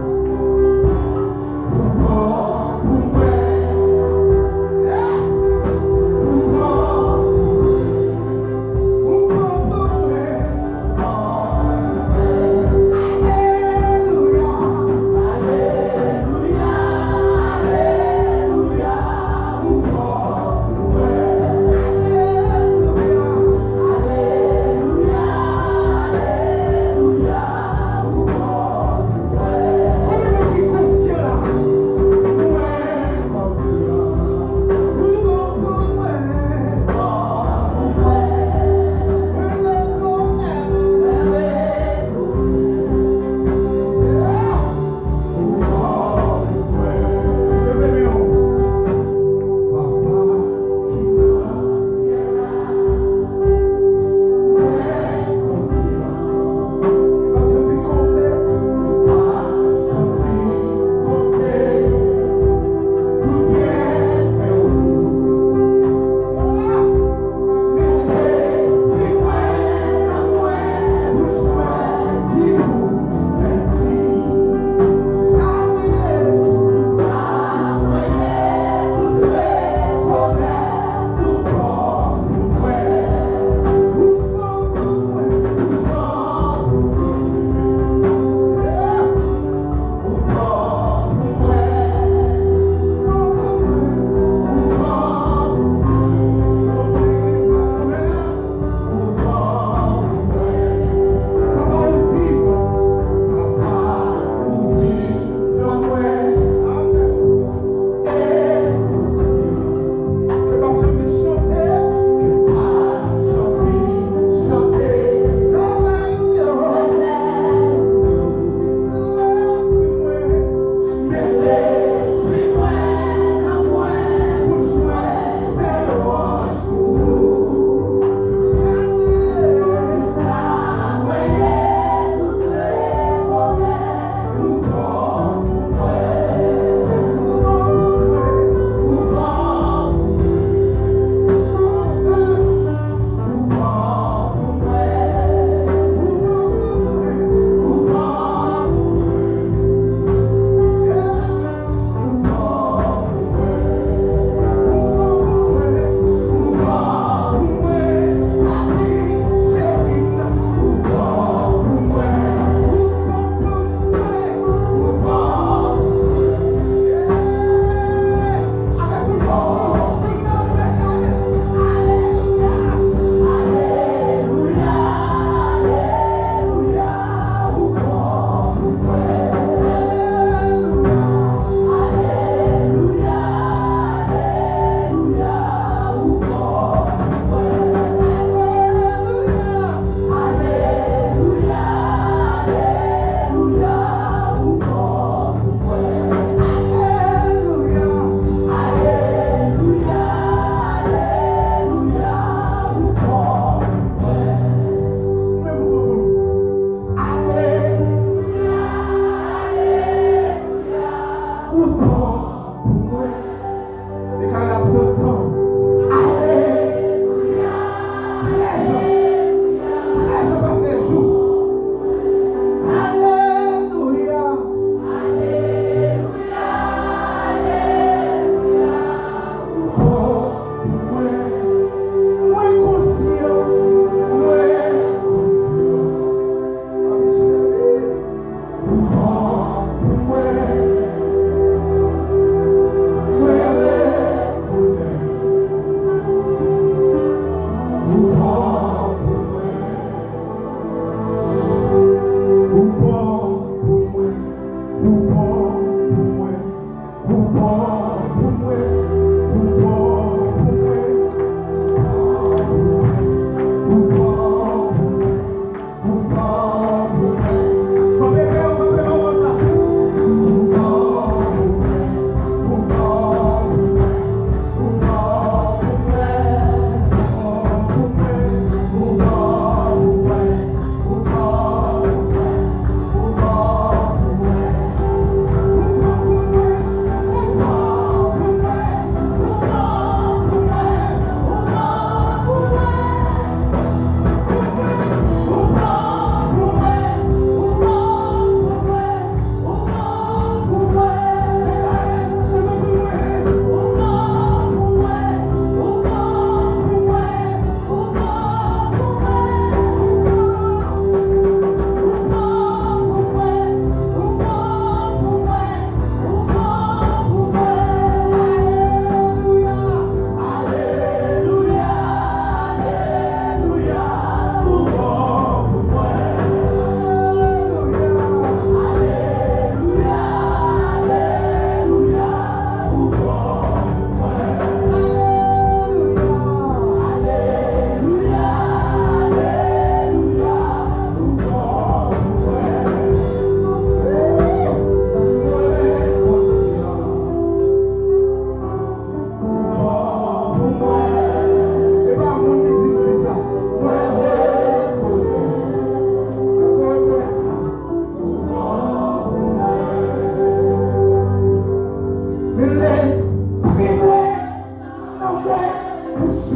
Pour moi,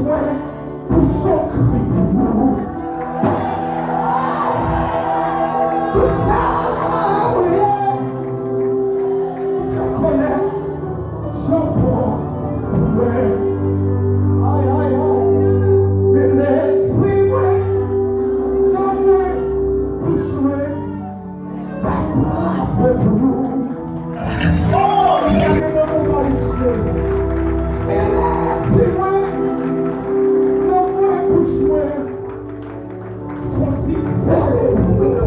besoin pour son cri pour nous. Tout ça, oui, tu connais, Jean-Paul, oui. Aïe, aïe, aïe, mais l'esprit, oui, non, oui, pour jouer, pas brave pour nous. Oh, il y a des moments dans les cieux, mais l'esprit, oui, non, oui, pour jouer, faut-il voler pour nous.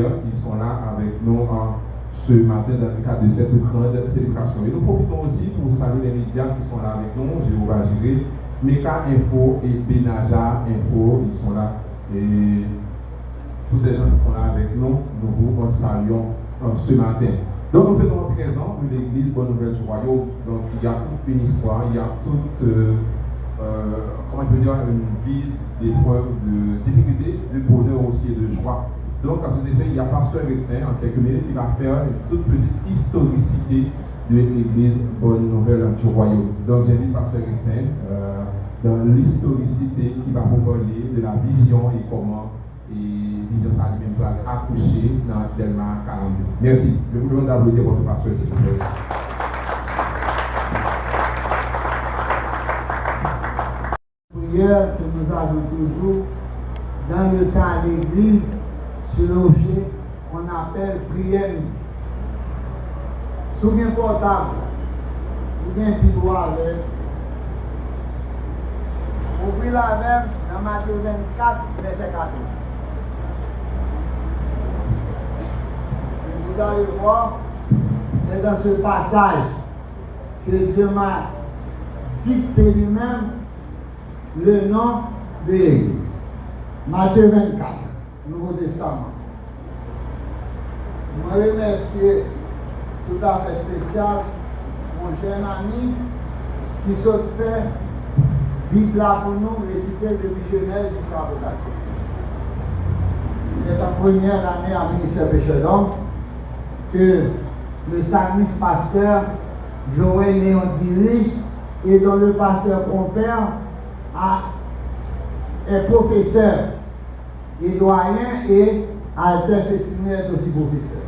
Ils sont là avec nous ce matin dans le cadre de cette grande célébration. Et nous profitons aussi pour saluer les médias qui sont là avec nous, Jéhovah Jireh, Meka Info et Benaja Info, ils sont là. Et tous ces gens qui sont là avec nous, nous vous saluons ce matin. Donc nous faisons 13 ans pour l'église Bonne Nouvelle du Royaume. Donc il y a toute une histoire, il y a toute, comment je peux dire, une vie d'épreuves, de difficultés, de bonheur aussi et de joie. Donc, à ce effet, il y a Pasteur Restin, en quelques minutes, qui va faire une toute petite historicité de l'église Bonne Nouvelle du Royaume. Donc, j'invite Pasteur Restin dans l'historicité qui va vous parler de la vision et comment vision ça lui-même peut accoucher dans Delma 42. Merci. Je vous demande d'applaudir votre pasteur, s'il vous plaît. Prière que nous avons toujours dans le temps de l'église. Sur l'objet qu'on appelle prière. Sous un portable, ou bien un pidoir avec. Ouvrez la même dans Matthieu 24, verset 14. Et vous allez voir, c'est dans ce passage que Dieu m'a dicté lui-même le nom de l'église. Matthieu 24. Nouveau Testament. Je remercie tout à fait spécial mon jeune ami qui se fait Bible pour nous réciter depuis Genèse jusqu'à Apocalypse. Il est en première année à ministère Péché d'Homme que le psalmiste pasteur Joël Léon dirige et dont le pasteur compère est professeur et doyen et Altesse estimé est aussi professeur.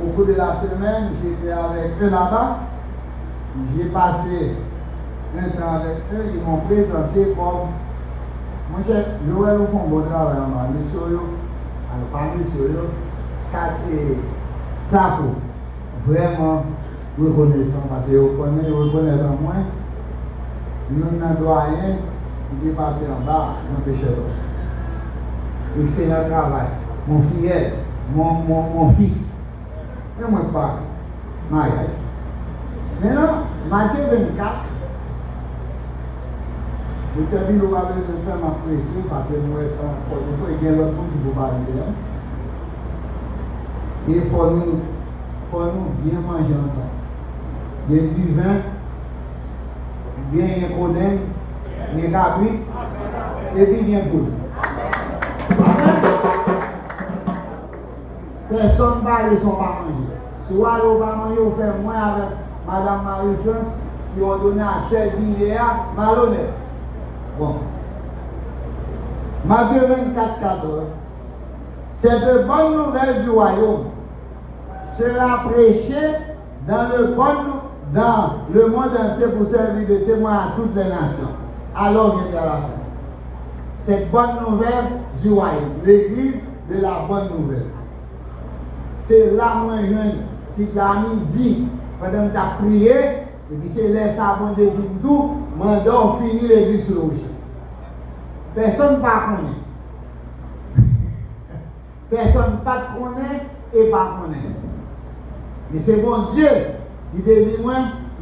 Au cours de la semaine, j'étais avec eux là-bas j'ai passé un temps avec eux, ils m'ont présenté comme mon chef, Joël au fond bon travail en bas, monsieur, alors pas monsieur, ça faut vraiment reconnaissant parce que vous connaissez en moins, nous n'avons doyen, il est passé en bas, dans le péché. Excellent travail, mon filleul, mon fils, et moi pas, mariage. Maintenant, Matthieu 24, le termine au bas de faire m'apprécier parce que moi, il y a l'autre monde qui peut parler de là. Il faut nous bien manger ensemble. Il y a du vin, bien un codin, des cabris, et puis bien poule. Personne ne parle de son pas manger. Soit on va manger, on fait moins avec Madame Marie-France qui a donné à tel milliard malhonnête. Bon. Matthieu 24, 14. C'est de bonnes nouvelles du royaume. Sera prêché dans le monde entier pour servir de témoin à toutes les nations. Alors vient à la fin. Cette bonne nouvelle du royaume. L'église de la bonne nouvelle. C'est là moi je petit ami dit pendant que tu as prié et puis c'est là ça bon de dire tout mandat fini l'église sur le rocher. Personne ne connaît. Personne ne connaît et pas connaît. Mais c'est bon Dieu qui te dit moi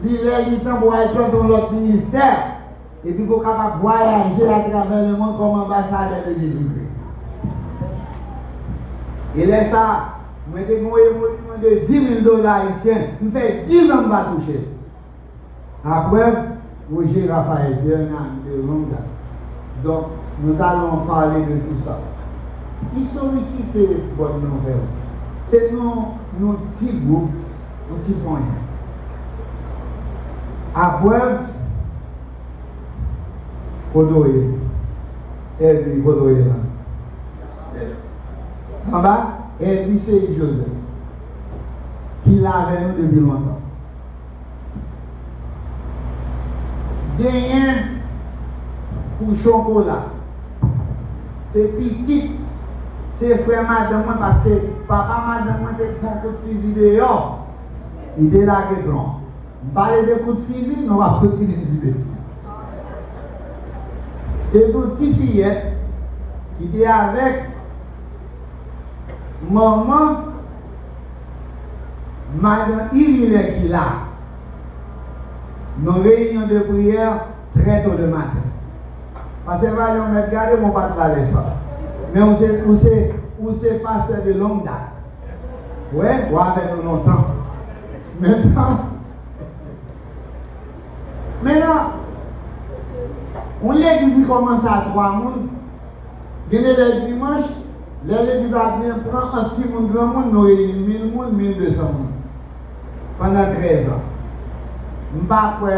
il temps pour aller dans l'autre ministère et puis pour capable voyager à travers le monde comme ambassadeur de Jésus-Christ. Et là ça moi, j'ai un de 10 000 $ haïtiens. Je fais 10 ans de pas toucher. Après, Roger Raphaël, Bernard de longue date. Donc, nous allons parler de tout ça. Ils sollicitent bonne nouvelle. C'est nos petits groupes, nos petits points. Après, Kodoye. Et puis, Kodoye là. En bas, et puis c'est Joseph, qui l'a avec nous depuis longtemps. Rien pour chocolat. C'est petit. C'est frère madame parce que papa madame te fait un coup de fusil dehors. Il est là que blanc. Parler de coup de fusil, nous va continuer de dire. Et pour petite fillette qui était avec maman, madame Yves qui là, nos réunions de prière très tôt le matin. Parce que on m'a regardé mon pas parler ça. Mais on sait pasteur de longue date. Ouais, ou avec nous longtemps. Maintenant, on l'église commence à 3 mois. Gagner le dimanche. L'église a bien prend un petit monde, grand monde, nous réunissons 1000 monde, 1200 monde. Pendant 13 ans. Je ne sais pas quoi,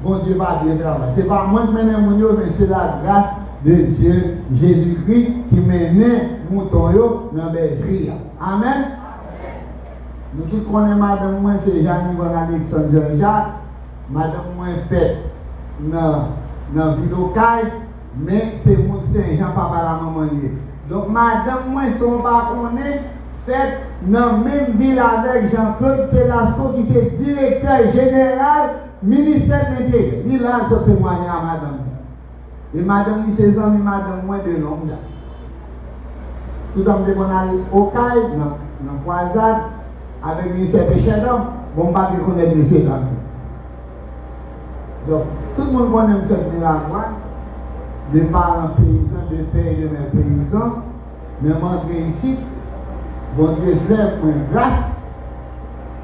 bon Dieu va bien travailler. Ce n'est pas moi qui mène mon Dieu, mais c'est la grâce de Dieu, Jésus-Christ, qui mène mouton dans la bergerie. Amen. Nous tous connaissons madame moi, c'est Jean-Yves Alexandre Jacques. Madame moi fait dans la ville locale, mais c'est mon Saint-Jean, papa la maman. Donc, madame, moi, son pas fait dans la même ville avec Jean-Claude Telasco, qui est directeur général ministère de l'Intérieur. Il a ce témoignage à madame. Et madame, ses amis, madame, moi, de longue date. Tout le monde est au CAI, dans la croisade, avec le ministère de Péchador, bon, pas de connaître monsieur Dame. Donc, tout le monde connaît M. Miracle. De parents paysans, de pères et de mères paysans, mais m'entrer ici, bon Dieu fait pour une grâce,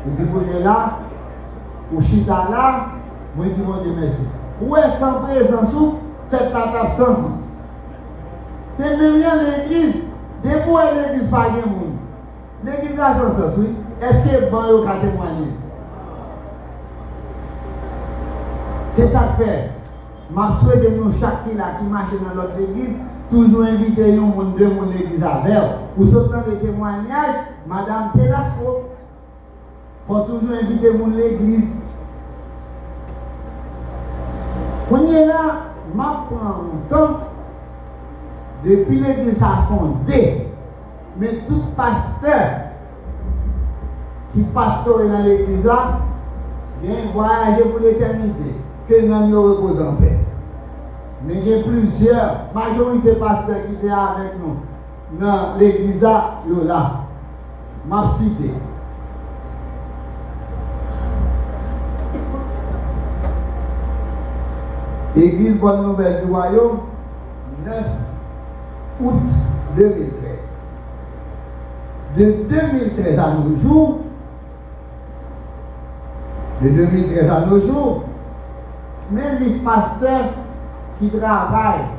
et puis pour est là, pour chita là, moi je dis bon Dieu merci. Où est sans présence, faites pas absence. C'est même rien l'église, depuis l'église pas de monde. L'église a sans sens, oui. Est-ce que bon yo ka témoigner? C'est ça que fait. Je souhaite nous chaque qui marche dans notre église, toujours inviter nous de mon église avec vous. Pour sortir des témoignages, Madame Telasco, faut toujours inviter mon l'église On est là, je prends mon temps, depuis l'église a fondé, mais tout pasteur qui pastorait dans l'église là, il y a un voyage pour l'éternité, que nous repose en paix. Mais il y a plusieurs, majorité pasteurs qui étaient avec nous dans l'église là, m'a cité. Église Bonne Nouvelle du Royaume, 9 août 2013. De 2013 à nos jours, même les pasteurs qui travaillent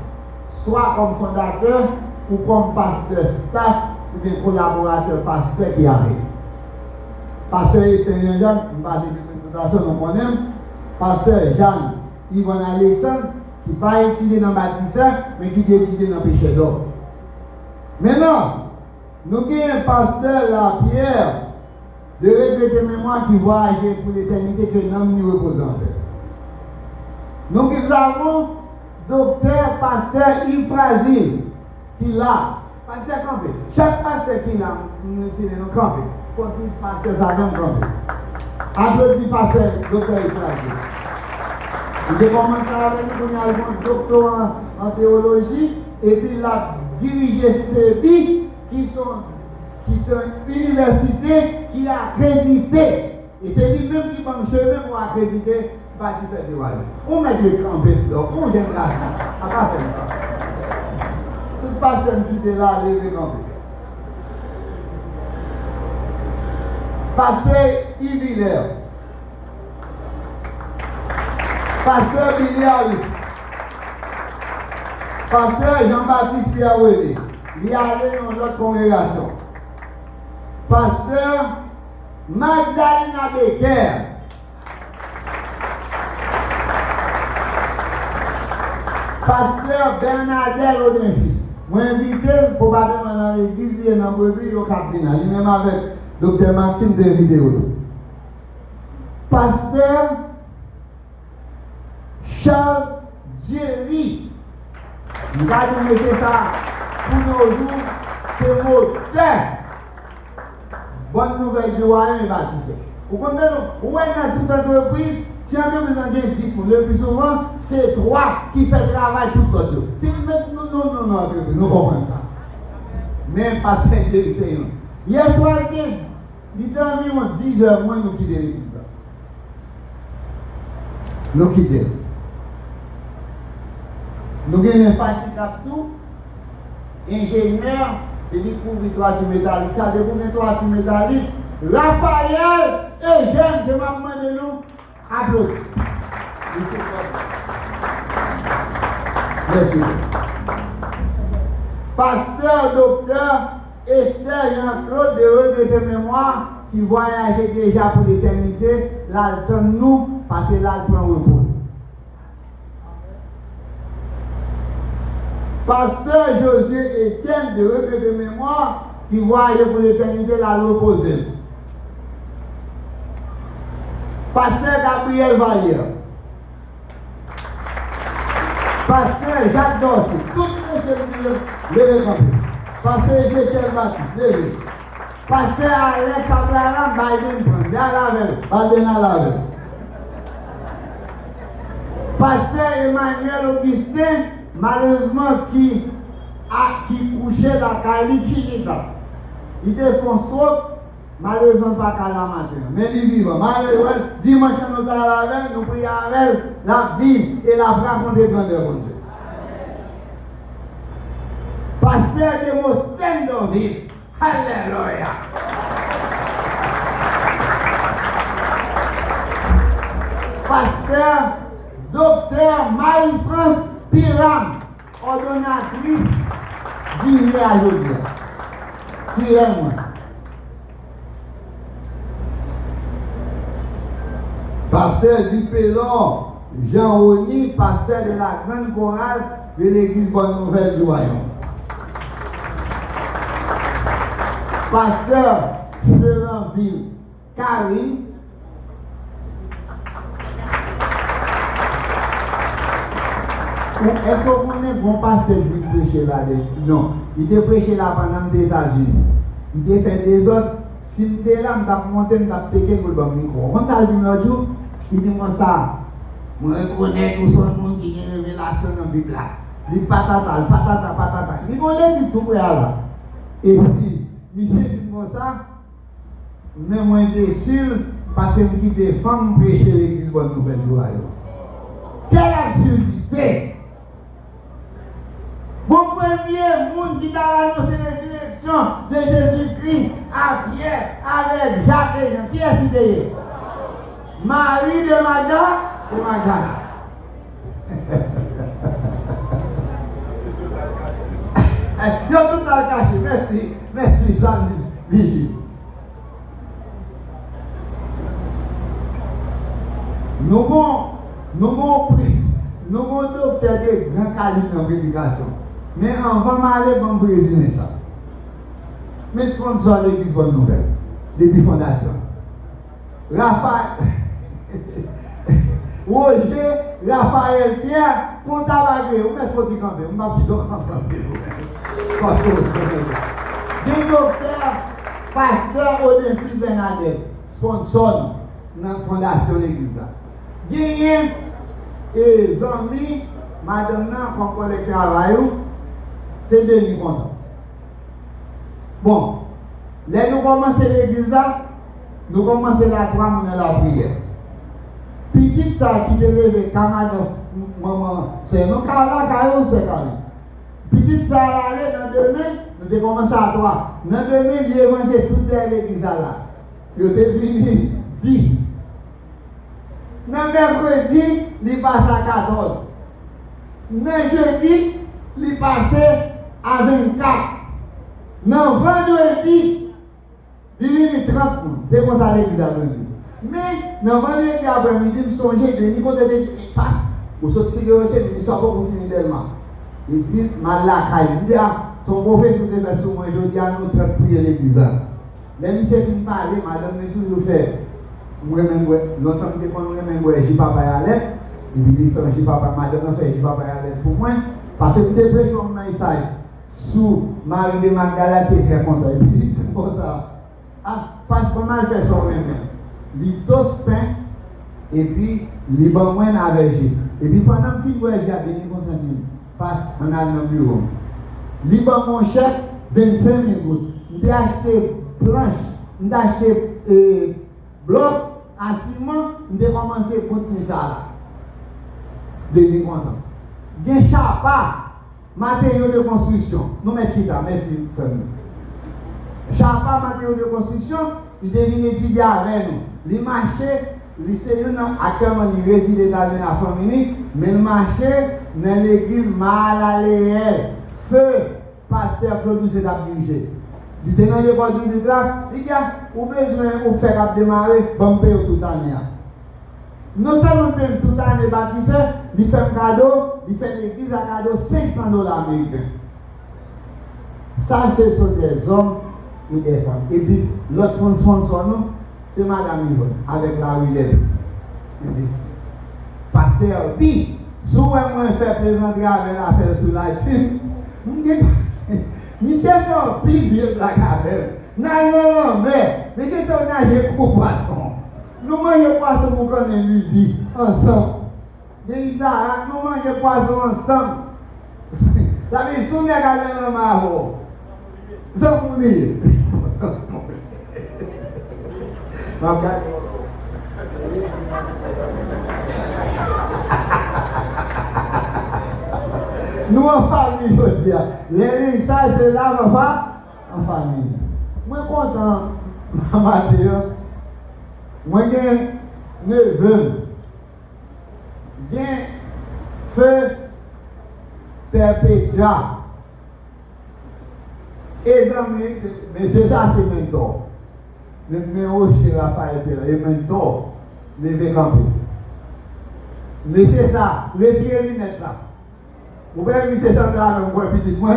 soit comme fondateur ou comme pasteur staff ou des collaborateurs pasteurs qui arrivent. Pasteur Esther Jean, pasteur Jean Yvonne Alexandre, qui n'a pas étudié dans le bâtisseur, mais qui a étudié dans le péché d'or. Maintenant, nous avons un pasteur, la Pierre, de regretter mémoire qui voyage pour l'éternité que nous représentons. Nous avons docteur, pasteur Yves Frasile, qui est là. Pasteur campé. Chaque pasteur qui est là, nous campé. Il faut qu'il pasteur ça même campé. Applaudis pasteur docteur Yves Frasile. Il a commencé avec un doctorat en théologie et puis il a dirigé CEBI qui sont universités qui a accrédité. Et c'est lui-même qui prend le chemin pour accréditer le bâtisseur de Royaume. On met les campés, on gêne la vie. On va faire ça. Toute personne cité là, les campés. Pasteur Yves Hiller. Pasteur Billy Harris, pasteur Jean-Baptiste Pierre-Wédé, il est allé dans notre congrégation. Pasteur Magdalena Becker, pasteur Bernadette Odin-Fils. Moi invité probablement dans l'église et dans le bureau au Cap-Dina, lui-même avec Dr. Maxime de vidéo. Pasteur Charles Jerry, nous allons mettre ça pour nos jours, c'est moderne. Bonne nouvelle du royaume baptisé. Vous comprenez? Où est dans toute entreprise, si on a besoin de 10 pour le plus souvent, c'est 3 qui fait le travail tout le temps. Si nous mettons nous comprenons ça. Même pas 5 c'est nous. Hier soir, il était environ 10 heures moins nous quitter l'église. Nous quitter. Nous avons un fatigable tout, ingénieur, et découvrir toiture métallique. Ça découvre toiture métallique. Raphaël et Jeanne, de maman de nous, applaudissez. Merci. Pasteur, docteur, Esther Jean-Claude de regretter mémoire, qui voyageait déjà pour l'éternité, là, nous, parce que là, il prend repos. Pasteur Josué Etienne de regret de mémoire qui voyait pour l'éternité la reposer. Pasteur Gabriel Vallière. Pasteur Jacques Dorsey. Tout le monde se levez comme ça. Pasteur Ézéchiel Baptiste, levez. Pasteur Alex Abraham, Biden prend. Biden à la Pasteur Emmanuel Augustin, malheureusement, qui couchait la Kali Kijita. Il défonce trop, malheureusement pas qu'à la matin. Mais il vit. Malheureusement, dimanche, nous allons à la veille, nous prions avec la vie et la raconter grandeur de Dieu. Pasteur de Mostène d'Orville. Alléluia. Pasteur, docteur Marie-France Piram, ordonnatrice d'Ilia Jodia. Qui est moi? Pasteur du Pélon, Jean-Rony, pasteur de la grande chorale de l'église Bonne Nouvelle du Royaume. Pasteur Fleuranville, Karine. Est-ce que vous connaissez un bon pasteur qui prêche là? Non. Il était prêché là pendant les États-Unis. Il était fait des autres. Si je suis là, je vais monter, je vais péter pour le micro. Quand ça dit l'autre jour, il dit moi ça. Moi, je connais tout ce monde qui a une révélation dans la Bible. Il patata. Il dit dit tout pour là. Et puis, il dit moi ça. Mais moi, je suis sûr, parce que je dis des femmes prêcher l'église bonne nouvelle. Quelle absurdité! Bon premier monde qui a annoncé les élections de Jésus-Christ à Pierre avec Jacques et Jean. Qui est cité? Marie de Magdala ou Magdala? Yo tout à caché. Merci Sandy. Nous avons docteur de grand calibre dans la prédication. Mais on va aller pour résumer ça. Mais sponsor l'église bonne nouvelle, depuis fondation. Raphaël Pierre, pour tabaguer, on met faut dire camper, on va plutôt camper. Des docteurs, pasteur Odefil Bernadette, sponsor dans la fondation de l'église. Gagné et amis, madame nan qu'on collecte travail, c'est Denis content. Bon, là nous commençons l'église, nous commençons la 3 minutes la prière. Petite ça qui te lève, camarade, maman, c'est nous, carré, c'est carré. Petite ça allait dans 2000, nous avons commencé à 3. Dans 2000, il a mangé toute l'église là. Il était venu 10. Dans mercredi, il passe à 14. Dans jeudi, il passe à 24. Dans vendredi, il vient 30. C'est comme ça l'église a venu. Mais dans vendredi après-midi, je me songeais de Nico de Dieu passe. Vous sortez de recherche, il sort pour finir tellement. Et puis, mal la caille. Il dit, son professeur de faire sur moi, je dis à nous 30 prières l'église. Les monsieur finit par parler, madame me toujours fait. Moi-même, longtemps que je suis papa à l'aide, et puis il fait papa, madame fait papa à l'aide pour moi, parce que je prêché un message sous Marie de Magdala, tu es très content. Et puis c'est pour ça. Parce que comment elle fait son même, il tosse pain, et puis il va moins avec lui. Et puis pendant que je suis venu, passe en allant dans le bureau. Il va mon chèque 25 000 gouttes. Il a acheté planche, il a acheté bloc. À ciment, nous avons commencé à continuer ça là. Denis content. Gen chapa, matériaux de construction. Nous mettons chita, merci famille. Chapa, matériaux de construction, il devient étudiant avec nous. Il marchait, il s'est actuellement il réside dans la famille, mais il marchait dans l'église Malaléel. Feu, pasteur Claude s'est dirigé. Il était dans l'école du Mitra, il dit, vous avez besoin de faire démarrer, bon, paye toute l'année. Non seulement paye toute l'année bâtisseur, il fait un cadeau, il fait l'église à cadeau $500 américains. Ça, ce sont des hommes et des femmes. Et puis, l'autre sponsor, c'est Madame Yvonne, avec la Willette. Pasteur, puis, souvent, moi, je fais présenter avec l'affaire sur la team. Monsieur fait un pile de blague avec. Non, mais c'est ça, on a des gros poissons. Nous mangeons poisson pour qu'on ait midi ensemble. Déjà, nous mangeons poisson ensemble. Ça veut dire, si on est allé dans ma roue, ça vous dit. Nous en famille, je dis, les messages, c'est là, papa, en famille. Moi, content, Mathieu, moi, j'ai neveu, j'ai feu perpétuel. Et mais c'est ça, c'est mentor. Le numéro chez Raphaël, le mentor, levé campé. Mais c'est ça, retirez les lunettes là. Vous pouvez me dire ça avec moi, petit moi,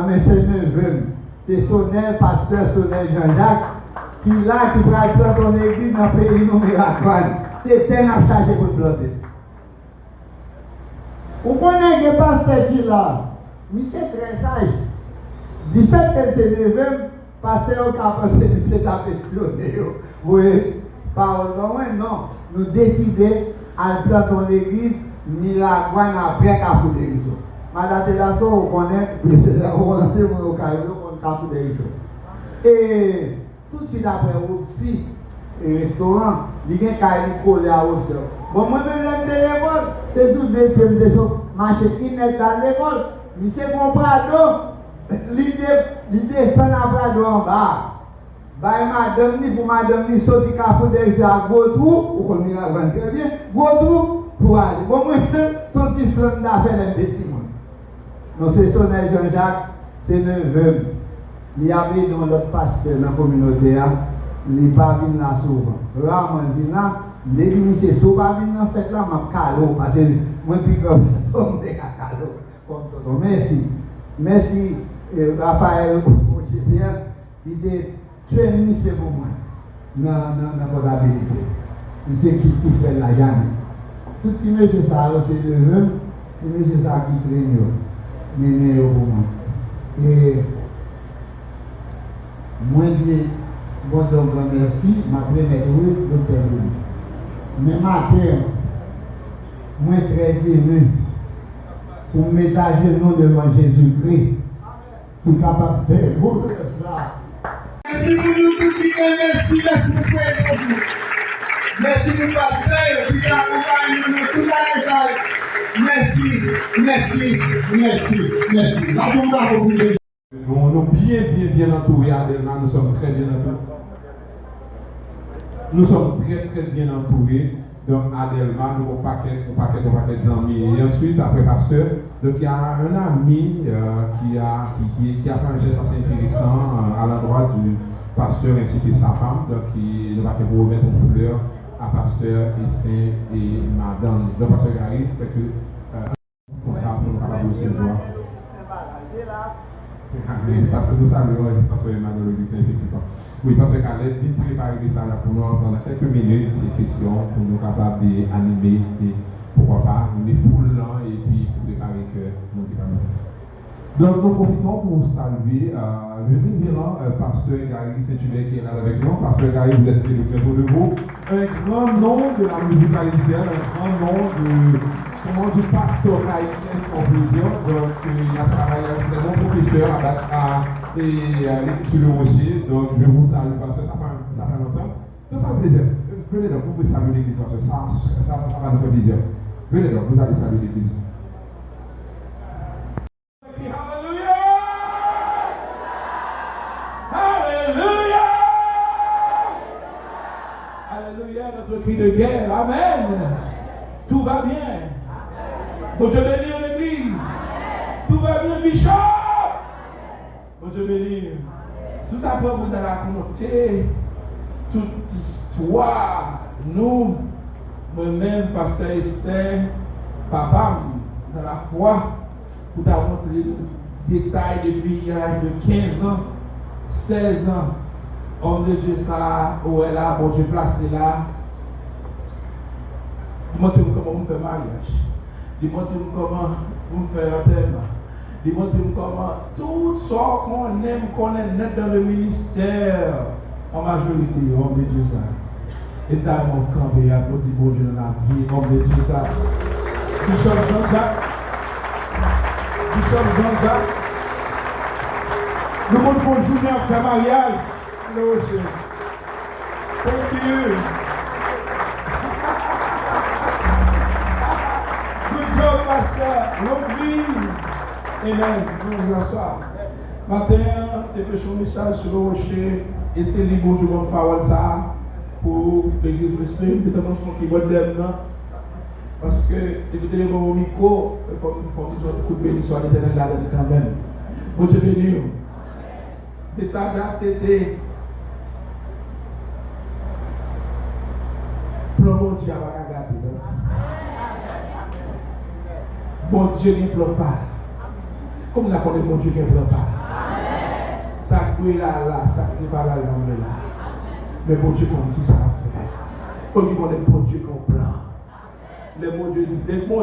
mais c'est neveu. C'est Sonel, pasteur Sonel Jean-Jacques, qui là, qui va planter ton église dans le pays numéro 1. C'est un à charger pour le planter. Vous connaissez le pasteur qui est là, mais c'est très sage. Du fait qu'elle s'est levée, le pasteur a pensé que c'est à questionner. Vous voyez, non, nous décidons à planter l'église, ni la guane après qu'à foutre l'église. Madame Télasso, vous connaissez, vous connaissez mon carrière, on a foutre l'église. Et tout de suite après, aussi, le restaurant, il y a un carré collé à l'autre. Bon, moi-même, l'école, c'est sous deux pieds de son marché qui n'est dans l'école. Monsieur Comprado, l'idée descend à Prado en bas. Bah, madame, ni pour madame, ni sauter café derrière à Gotrou, ou qu'on y a très bien, Gotrou pour aller. Bon, moi, son petit flanc d'affaires d'un petit monde. Donc, c'est son Jean-Jacques, c'est neveu. Il y avait dans l'autre pasteur dans la communauté, il n'est pas venu là souvent. Rarement venu là. Les ministres sont pas venus en fait là, je calme parce que moi puis comme ça, je suis calme. Merci. Merci Raphaël, bien. Il était très ministre pour moi dans la comptabilité. C'est qui tu fais la gagne. Tout petit monsieur ça, c'est le même, et monsieur ça qui traîne, mais pour moi. Et moi, je dis, bon, donc merci, ma première docteur Louis. Mais matin, moi très ému pour mettre à genoux devant Jésus-Christ qui est capable de faire beaucoup de ça. Merci pour nous tous qui connaissent, merci pour présence. Merci pour passer, qui accompagne nous toute la message. Merci. Nous sommes bien entourés à Adelma, nous sommes très bien entourés. Nous sommes très bien entourés. Donc, Adelma, nous avons un paquet d'amis. Et ensuite, après pasteur, donc il y a un ami qui a fait un geste assez intéressant à l'endroit du pasteur ainsi que sa femme. Donc, il va vous remettre une fleur à pasteur Estin et madame. Donc, pasteur Gary, fait que pour ça, nous allons vous recevoir. Parce que nous saluons, parce que Emmanuel Augustin, effectivement. Oui, parce que Caleb vient préparer ça là pour nous pendant quelques minutes, des questions pour nous capables d'animer et pourquoi pas, nous les foule là et puis pour préparer que nous disons ça. Donc nous profitons pour saluer le révérend pasteur Gary Saint-Hubert qui est là avec nous. Pasteur Gary, vous êtes le très beau de vous. Un grand nom de la musique haïtienne, un grand nom du pasteur haïtien sans plusieurs. Donc il a travaillé, c'est un bon professeur sur le rocher. Donc je vous salue parce que ça fait longtemps. Donc ça fait plaisir. Venez donc, vous pouvez saluer l'église parce que ça va nous faire plaisir. Venez donc, vous allez saluer l'église. Alléluia, notre cri de guerre, amen. Tout va bien. Bon Dieu bénit l'église. Tout va bien, Bishop. Bon Dieu bénit. Sous ta propre dans la communauté, toute histoire, nous, moi-même, pasteur Esther, papa, dans la foi, pour t'avoir montré les détails depuis l'âge de 15 ans, 16 ans. Homme de Dieu, ça, où est là, bon Dieu placé là. Montrez-moi comment on fait mariage. Montrez-moi comment on fait un thème. Montrez-moi comment tout ça qu'on aime, qu'on est net dans le ministère, en majorité, homme de Dieu, ça. Et dans mon camp, il y a un petit bon Dieu dans la vie, homme de Dieu, ça. Bishop Jean-Jacques. Nous devons jouer en faire mariage. Hello, thank you. Good job, Pastor. Long vie. Amen. Nous nous asseoir. Matin, tu peux un message sur le rocher. Et c'est les bons jours de parole ça pour l'église de Stream. Tu as un qui va dedans. Parce que, écoutez les bons micros, il faut que nous coup de bénédiction à l'éternel là quand même. Bon Dieu béni. Le message là, c'était. Bon Dieu va regarder. Bon Dieu ne pleure pas. Comme on a connu bon Dieu qui ne pleure pas. Ça qui est là, ça qui n'est pas là, là. Mais bon Dieu connaît qui ça va faire. Bon Dieu connaît bon Dieu qu'on plan. Les mon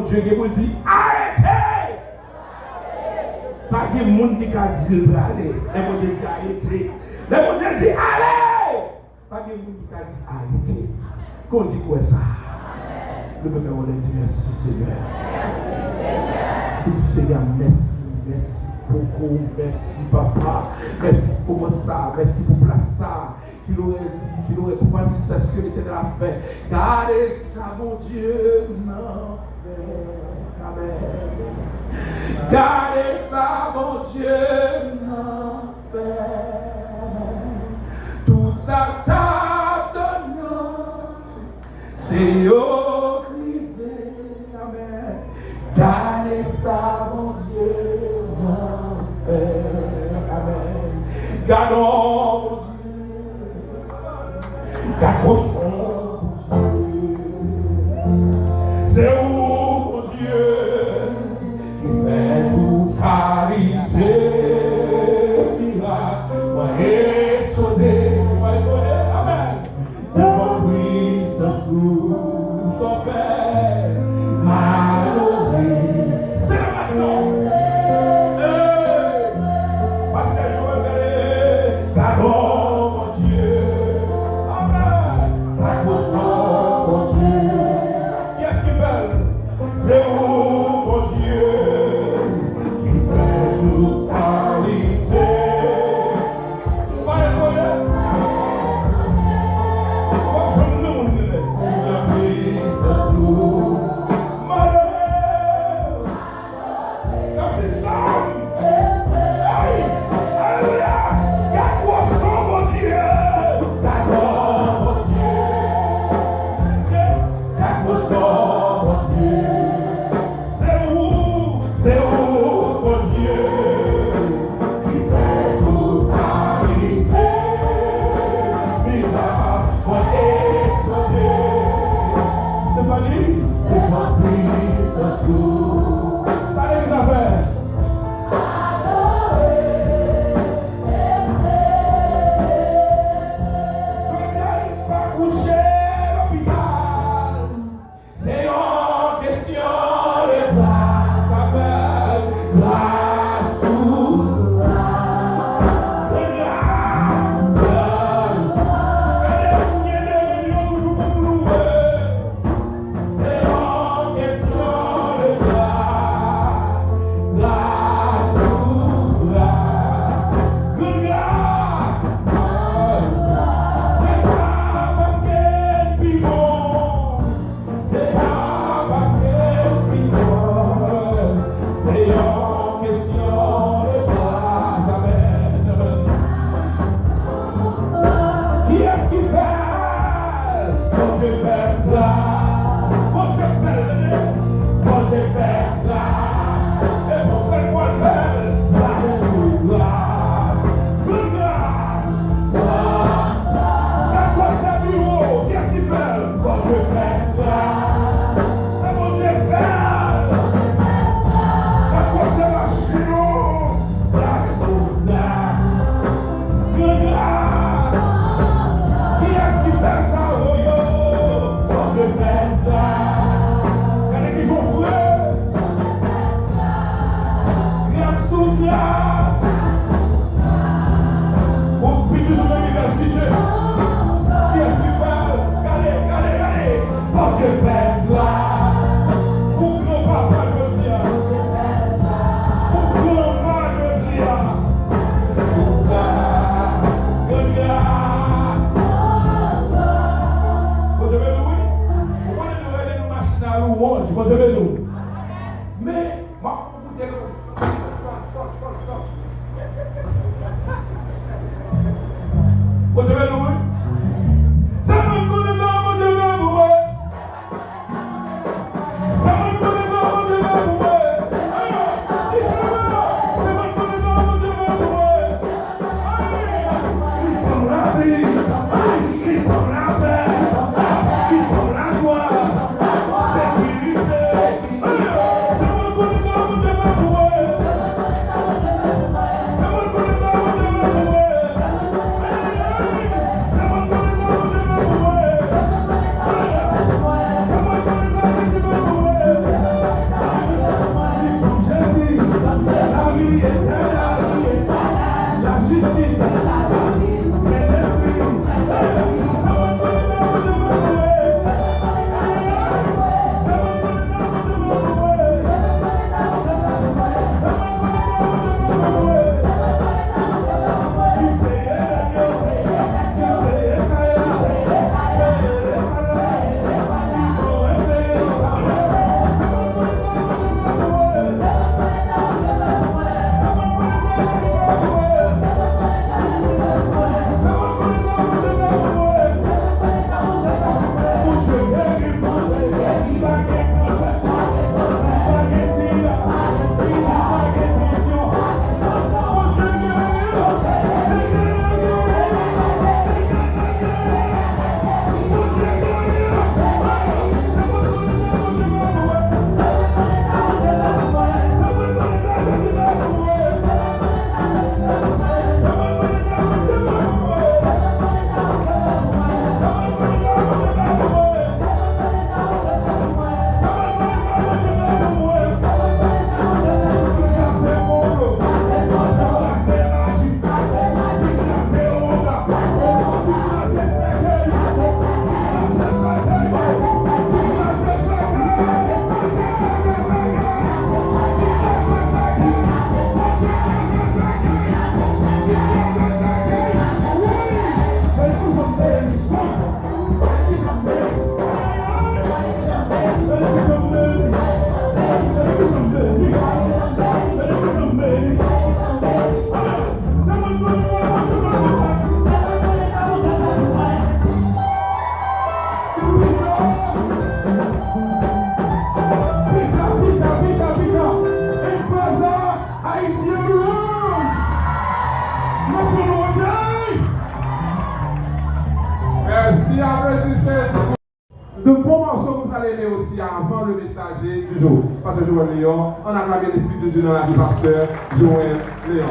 Dieu qui vous dit arrêtez! Pas de monde qui a dit aller. Les mon Dieu dit arrêtez. Les mon Dieu dit allez! Pas de monde qui a dit arrêtez. Qu'on dit quoi ça? Le peuple on dit merci Seigneur. Petit Seigneur, merci beaucoup, merci papa, merci pour ça, merci pour ça. Qu'il aurait dit, qu'il aurait pouvoir dire ça, ce que l'Éternel a fait. Gardez ça, mon Dieu, non fait. Amen. Gardez ça, mon Dieu, non fait. Toute sa table de nom, c'est au privé. Amen. Gardez ça, mon Dieu, non fait. Amen. Gardons, mon Dieu. Gardons son Dieu. C'est où, mon Dieu, qui fait toute qualité, miracle, moi étonné, amen. Devant lui, sans sous, sans fait, malheureux. C'est la passion. Parce que je veux faire, gardons, mon Dieu. C'est où, mon Dieu, qui fait toute qualité. de bons morceaux que vous allez aimer aussi avant le messager du jour. Pasteur Joël Léon, on acclame bien l'Esprit de Dieu dans la vie, Pasteur Joël Léon.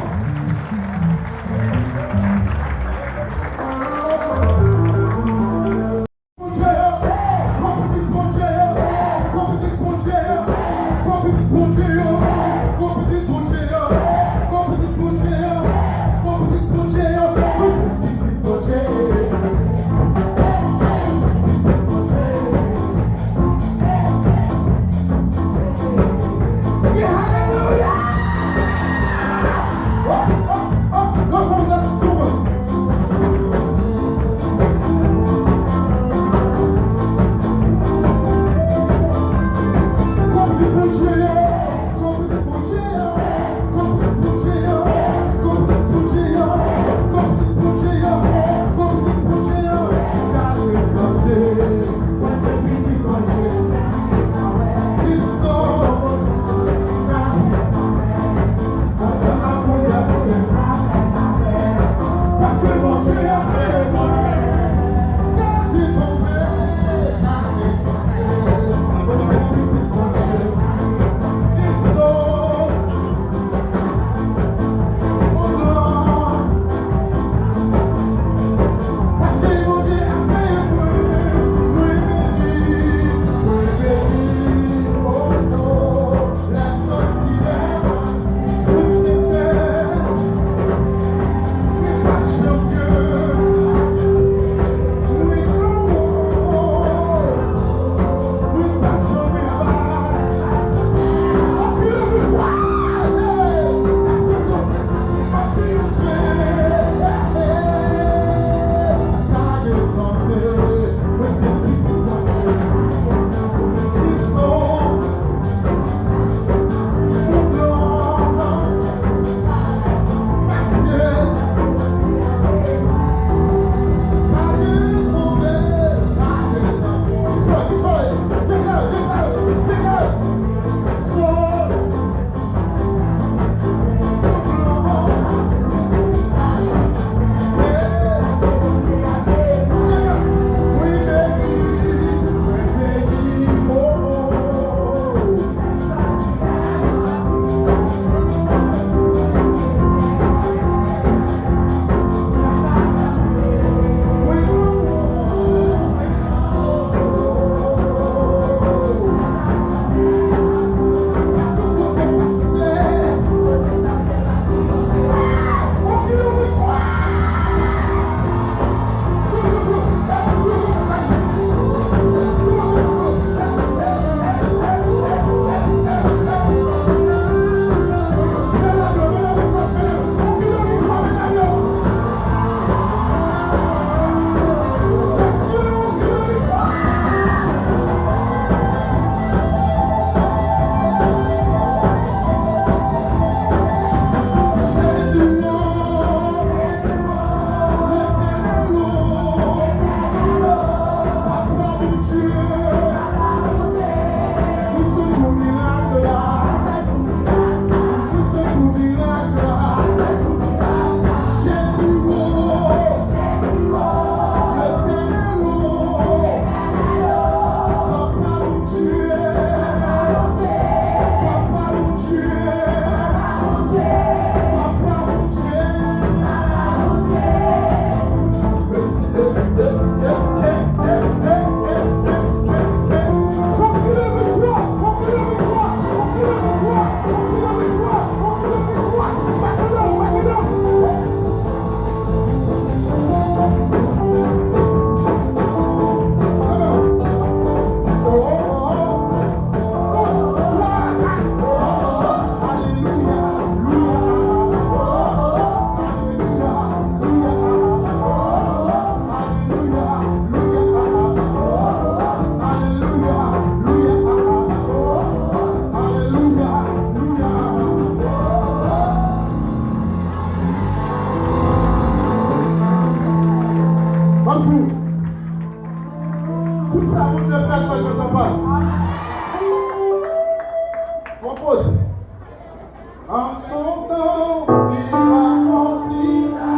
En son temps, il accomplira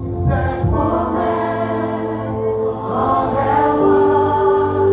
ses promesses envers moi.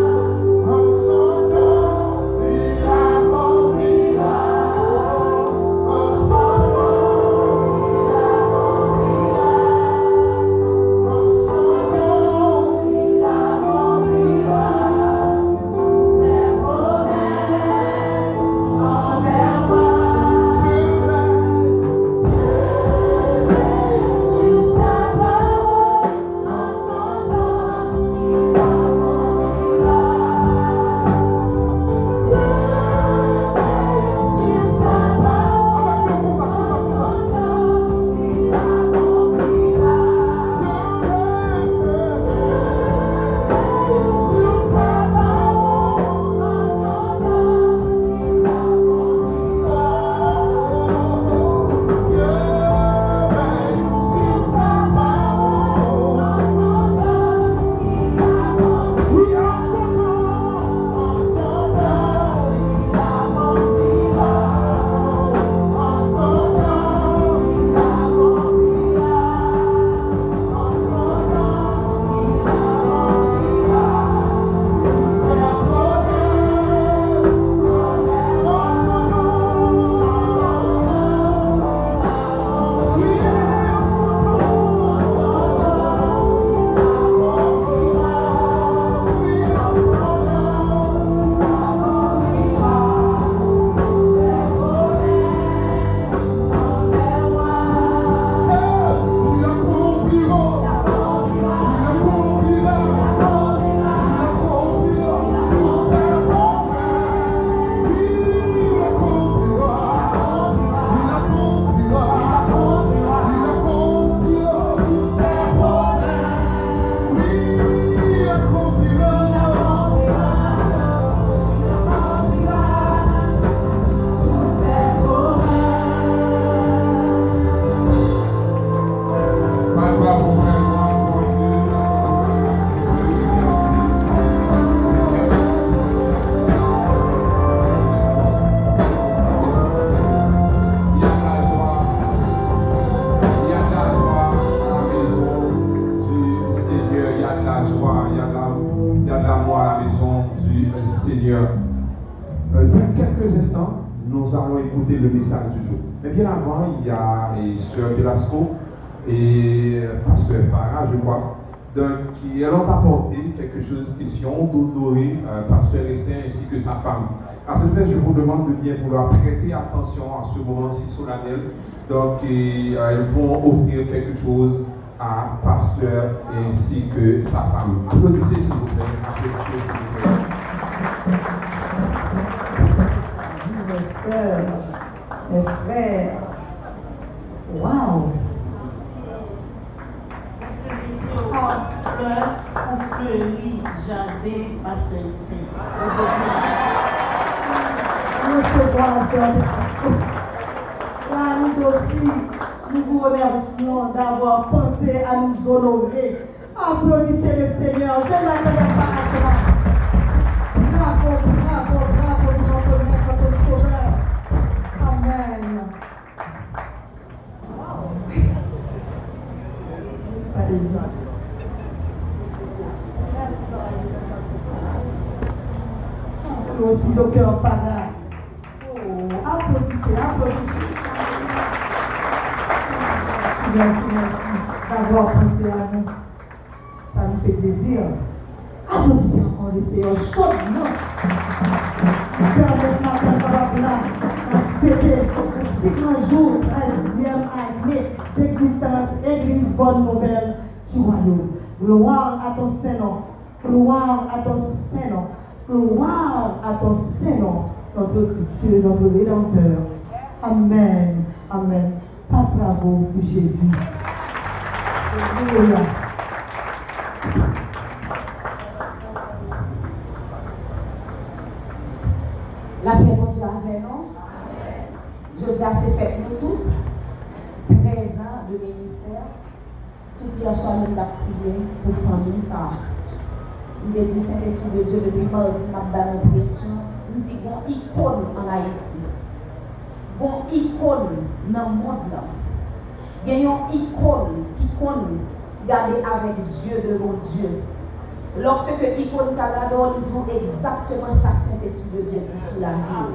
quelques instants, nous allons écouter le message du jour. Mais bien avant, il y a Sœur Velasco et Pasteur Farah, je crois, donc, qui ont apporté quelque chose qui sont d'honorer Pasteur Estin ainsi que sa femme. À ce fait, je vous demande de bien vouloir prêter attention à ce moment si solennel. Donc, ils vont offrir quelque chose à Pasteur ainsi que sa femme. Applaudissez s'il vous plaît. Applaudissez s'il vous plaît. Mes sœurs, mes frères, waouh! En fleurie, j'avais Pasteur Estin. Nous recevons sœur Velasco. Là, nous aussi, nous vous remercions d'avoir pensé à nous honorer. Applaudissez le Seigneur. Je ne l'attendais pas à cela. Bravo, bravo, bravo pour notre Maître, notre Sauveur. Amen. Wow. Salut. Merci aussi, docteur Farah. Oh, applaudissez, applaudissez. Merci d'avoir pensé à nous. Ça nous fait plaisir. Applaudissez encore le Seigneur chaudement. Permettez ma fêter le 50 jours, 13e année d'existence, Église Bonne Nouvelle du Royaume. Gloire à ton Saint-Nom. Gloire à ton Saint-Nom. Gloire à ton Saint-Nom, notre Dieu, notre Rédempteur. Amen. Amen. Pas bravo pour Jésus. Alléluia. La paix de Dieu avec nous. Je dis à ces fêtes, nous toutes, 13 ans de ministère, tout hier soir, nous avons prié pour la famille. Ça. Nous avons dit Saint-Esprit de Dieu depuis mardi, nous avons l'impression, nous disons bon icône en Haïti. Bon icône dans le monde. Il y a une icône qui compte garder avec yeux de mon Dieu. Lorsque l'icône s'agadore, il dit exactement ça, Saint-Esprit de Dieu dit sur la vie.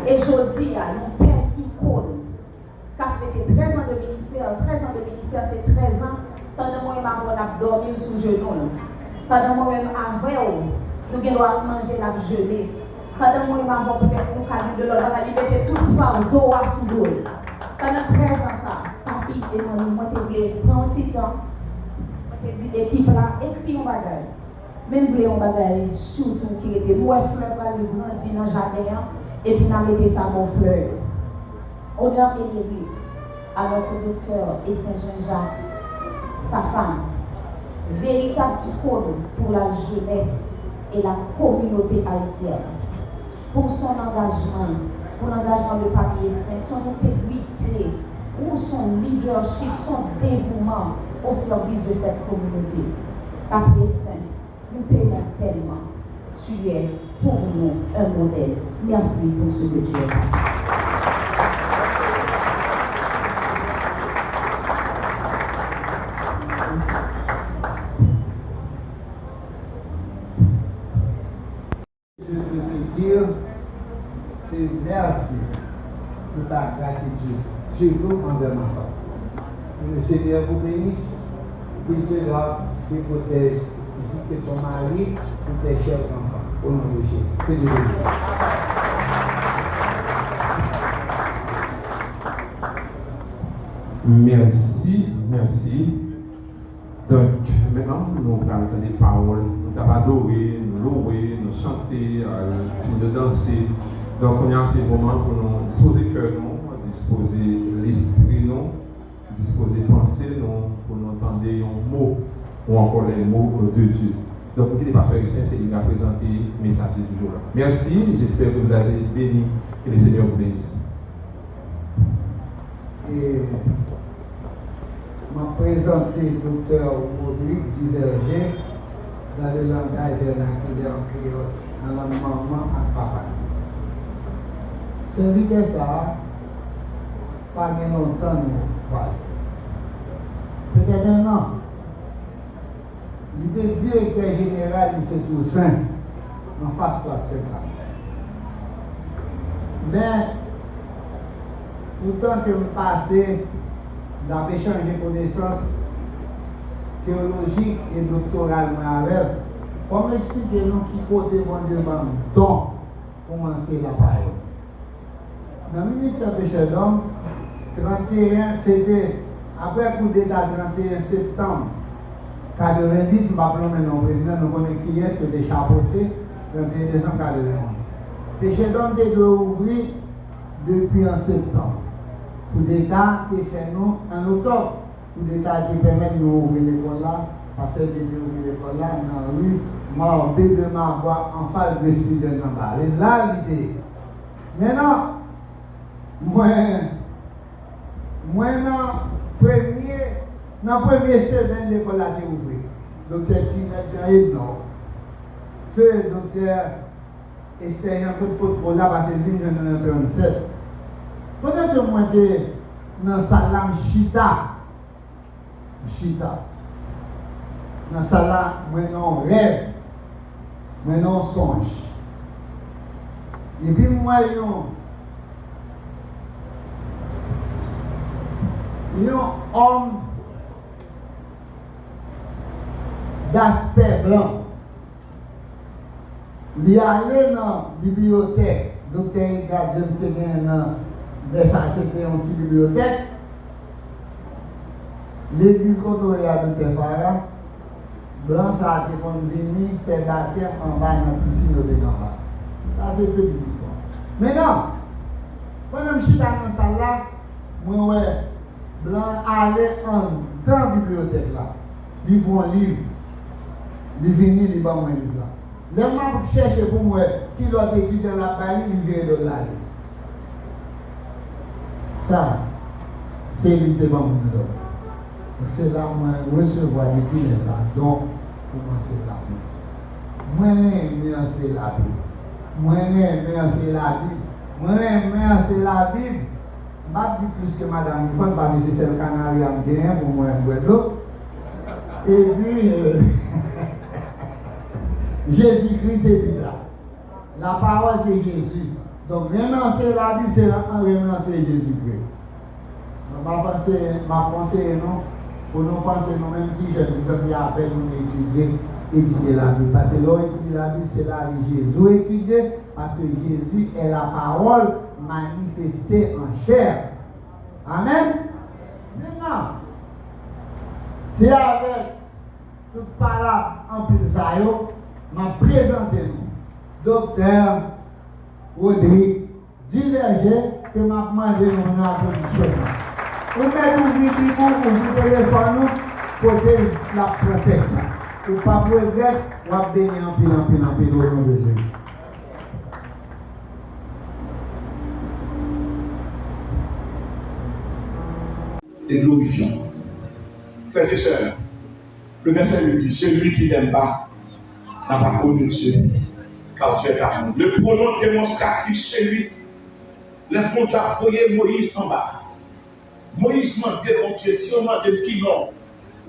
Et je dis à une telle icône qui a fait 13 ans de ministère, 13 ans de ministère, c'est 13 ans, pendant moi, on a dormi sous genou. Pendant moi-même, avant, nous devons manger la gelée. Pendant moi-même, peut-être nous avons de l'eau, nous avons libéré tout fardeau à sous l'eau. Pendant 13 ans, ça, papi et moi, je voulais prendre un petit temps. Je dit l'équipe là, écrit un bagage. Même voulez un bagage, surtout qui était moi, fleur, le grandi dans le jardin, et puis nous mettons ça mon fleur. Honneur et mérite à notre docteur Estin Jean-Jacques, sa femme. véritable icône pour la jeunesse et la communauté haïtienne. Pour son engagement, pour l'engagement de Papi Estin, son intégrité, ou son leadership, son dévouement au service de cette communauté. Papi Estin, nous t'aimons tellement. Tu es pour nous un modèle. Merci pour ce que tu es. Je peux te dire, c'est merci pour ta gratitude, surtout envers ma femme. Que le Seigneur vous bénisse, qu'il te garde, qu'il protège, ainsi que ton mari et tes chers enfants. Au nom de Jésus. Que Dieu vous bénisse. Merci, merci. Donc, maintenant, nous allons des paroles. Nous allons adorer, nous louer, nous chanter, nous danser. Donc, on a ces moments pour nous disposer le cœur, nous, disposer l'esprit, nous, disposer pensée, nous, pour nous entendre un mot ou encore les mots de Dieu. Donc, vous qui pas faire c'est lui qui a présenté le message du jour là. Merci, j'espère que vous avez été bénis et le Seigneur vous bénisse. Et m'a présenté le docteur Rodrigue Duverger dans le langage vernaculaire en créole, dans la maman et papa. C'est lui que ça, pas bien longtemps, nous croisons. Peut-être un an. Il était directeur général du Saint-Toussaint, en face de la Saint-Anne. Mais, pourtant que je passais, j'avais changé connaissance théologique et doctorale avec elle, il faut m'expliquer nous qui côté mon Dieu m'a don commencer la parole. Dans le ministère péché d'homme, 31, c'était après le coup d'État 31 septembre 90, je ne sais pas maintenant, le président nous connaît qui est, c'était chapeauté 31 décembre 91. Péché d'homme était ouvert depuis en septembre. Coup d'État qui fait nous en octobre. Coup d'État qui permet de nous ouvrir l'école là, parce que j'ai ouvert l'école là, dans la rue, Marbé de Marbois, en face de Sidel Namba. Et là, l'idée. Maintenant, moi, dans la première semaine, l'école a été ouverte. Docteur Timet Jean-Ednon, feu docteur Esther Yankout là, parce que c'est venu en 1937. Pendant que moi j'étais dans la salle Chita, dans la salle, moi non rêve, moi non songe. Et puis moi, un homme d'aspect blanc, il est allé dans la bibliothèque, docteur Edgar James mais ça c'était une petite bibliothèque. L'église côtoyée à Dr. Blanc ça a été venu faire baptême en bas dans la piscine de Gamba. Ça c'est une petite histoire. Maintenant, pendant que je suis dans la salle là, moi ouais, Blanc allait dans la bibliothèque là. Il prend un livre. Il vient, il va un livre là. Les gens cherchent pour moi qui doit étudier la Paris, il vient de là. Ça, c'est l'idée de mon Donc c'est là que je recevoir depuis les ça. Donc, commencer la Bible. Moi, c'est la Bible. Moi, c'est la Bible. Moi, c'est la Bible. Je ne dis plus que Madame Yvonne parce que c'est celle Canarie qui a pour moi un bois. Et puis, Jésus-Christ, c'est Bible. La parole, c'est Jésus. Donc, renoncer la Bible, c'est renoncer Jésus-Christ. Ma pensée, non, pour nous penser nous-mêmes qui je nous à peine nous étudier la Bible. Parce que l'on étudie la Bible, c'est la vie Jésus étudié, parce que Jésus est la parole manifestée en chair. Amen. Maintenant, c'est avec toute parole en plus ça, m'a présenté nous, docteur Rodrigue Duverger, que m'a demandé nous applaudissements. Vous mettez le téléphone, côté la proteste. Ou pas pour aider, ou à bénir en pile au nom de Jésus. Et glorifiant. Frères et sœurs, le verset nous dit, celui qui n'aime pas n'a pas connu Dieu, car Dieu est amour. Le pronom démonstratif, celui, le bon Dieu a envoyé Moïse en bas. Moïse m'a dit, mon Dieu, si on m'a dit qui non,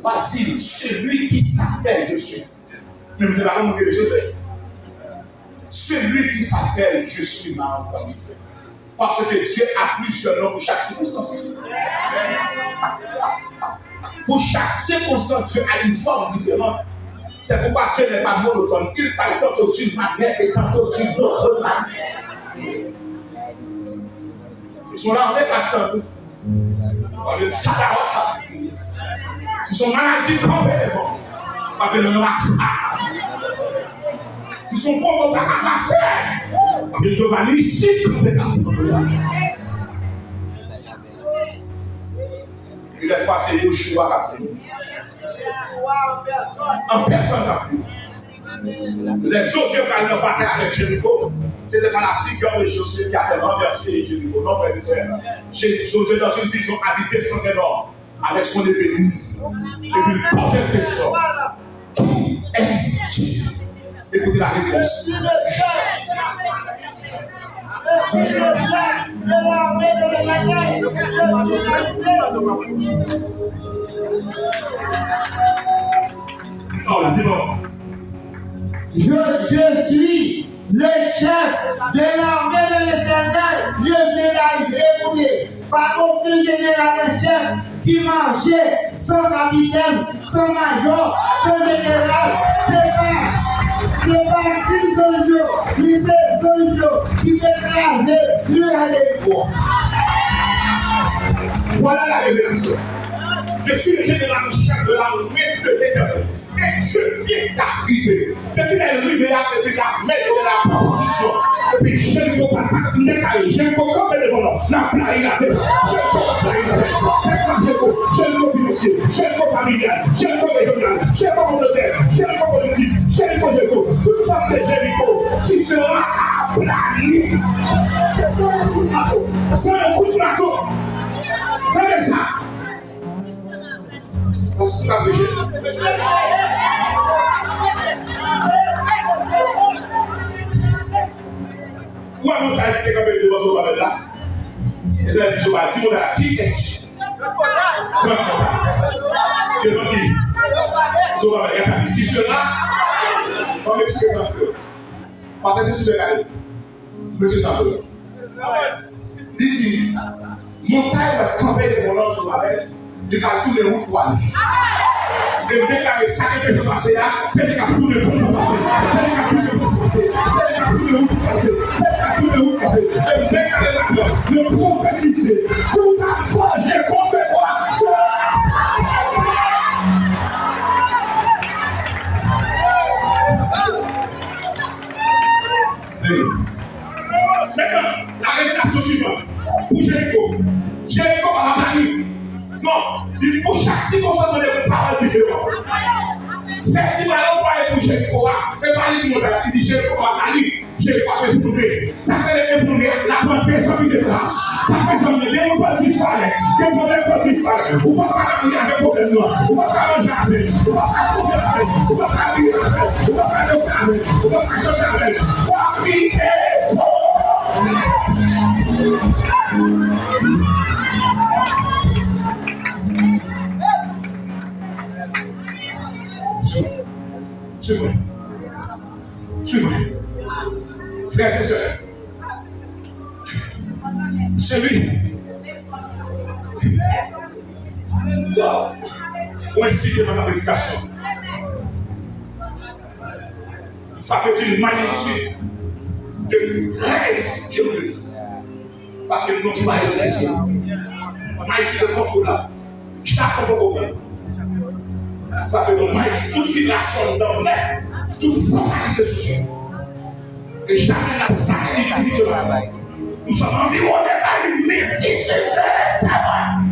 va-t-il, celui qui s'appelle je suis. Mais vous allez me dire, celui qui s'appelle je suis m'a envoyé. Parce que Dieu a plusieurs noms pour chaque circonstance. Pour chaque circonstance, Dieu a une forme différente. C'est pourquoi Dieu n'est pas monotone. Il parle tantôt d'une manière et tantôt d'une autre manière. Ce sont là, on est attendus. On est sadarot. Ce sont maladies complètement. On est le rafa. Ce sont comme on va passer. On est devant ici complètement. Et des fois, c'est Yoshua qui a fait. En personne n'a pu. Les Josué qui allaient battre avec Jéricho, c'était pas la figure de Josué qui avait renversé Jéricho. Non, frère et sœur. Josué, dans une vision, avait descendu l'or avec son épée. Et puis, il posait une question. Qui es-tu? Écoutez la réponse. Oh, dis-moi. Je suis le chef de l'armée de l'Éternel. Je vais l'arriver pour lui. Pas aucun général en chef qui marchait sans capitaine, sans major, sans général. C'est pas qui Zonjo, mais c'est Zonjo qui écrasé le Haléko. Voilà la révélation. Je suis le général en chef de l'armée de l'Éternel. Et je viens d'arriver. Depuis l'arrivée, depuis la main de la proposition. Depuis Jéricho, Jéricho, comme le volant, la plaie la tête. Jéricho financier, Jéricho familial, Jéricho régional, Jéricho communautaire, Jéricho politique, Jéricho. Toute femme de Jéricho qui sera aplanie. Sans un coup de marteau. Regardez ça. On se l'a prêché. Où est mon taille qui est comme devant son babel là? Et ça dit, dis-moi, qui est-tu? Devant qui? Son babel, il y a un petit sur là. On va m'expliquer ça un peu. Parce que c'est sur le monsieur ça un peu. Il dit, mon taille va camper devant l'autre sur babel. Il va tous les routes pour aller. Et déclarer chaque que je passe là, c'est les captures de routes pour passer. C'est les captures de routes pour passer. C'est les captures de routes pour passer. C'est les captures de routes pour passer. Et déclarer maintenant, le prophétiser. Tout à fois, j'ai compris quoi. Maintenant, la révélation suivante. Pour Jéricho. Jéricho va la planir. Non, il pour chaque circonstance de des paroles différentes. C'est qui m'a envoyé pour Jéricho. Et parler du montage, il dit Jéricho va planir. Jéricho va effondrer. Ça fait effondrer la bonne personne de grâce. La personne de Dieu, on va dire ça. Que problème va dire ça. On va pas arriver avec problème noir. On va pas manger avec. On va pas sauver avec. On va pas arriver avec. On va pas le faire avec. On va pas sauver avec. Famille est fort. C'est vrai. C'est vrai. Frères et sœurs, celui. Wow. On explique dans la prédication. Ça peut être une magnitude de 13 km. Parce que nous ne sommes pas intéressés. Magnitude de contrôle. Chaque fois ça peut nous mettre toute filiation dans l'air, toute focalisée sur soi. Et jamais la sacralité de la vie. Nous sommes environnés par une multitude de témoins.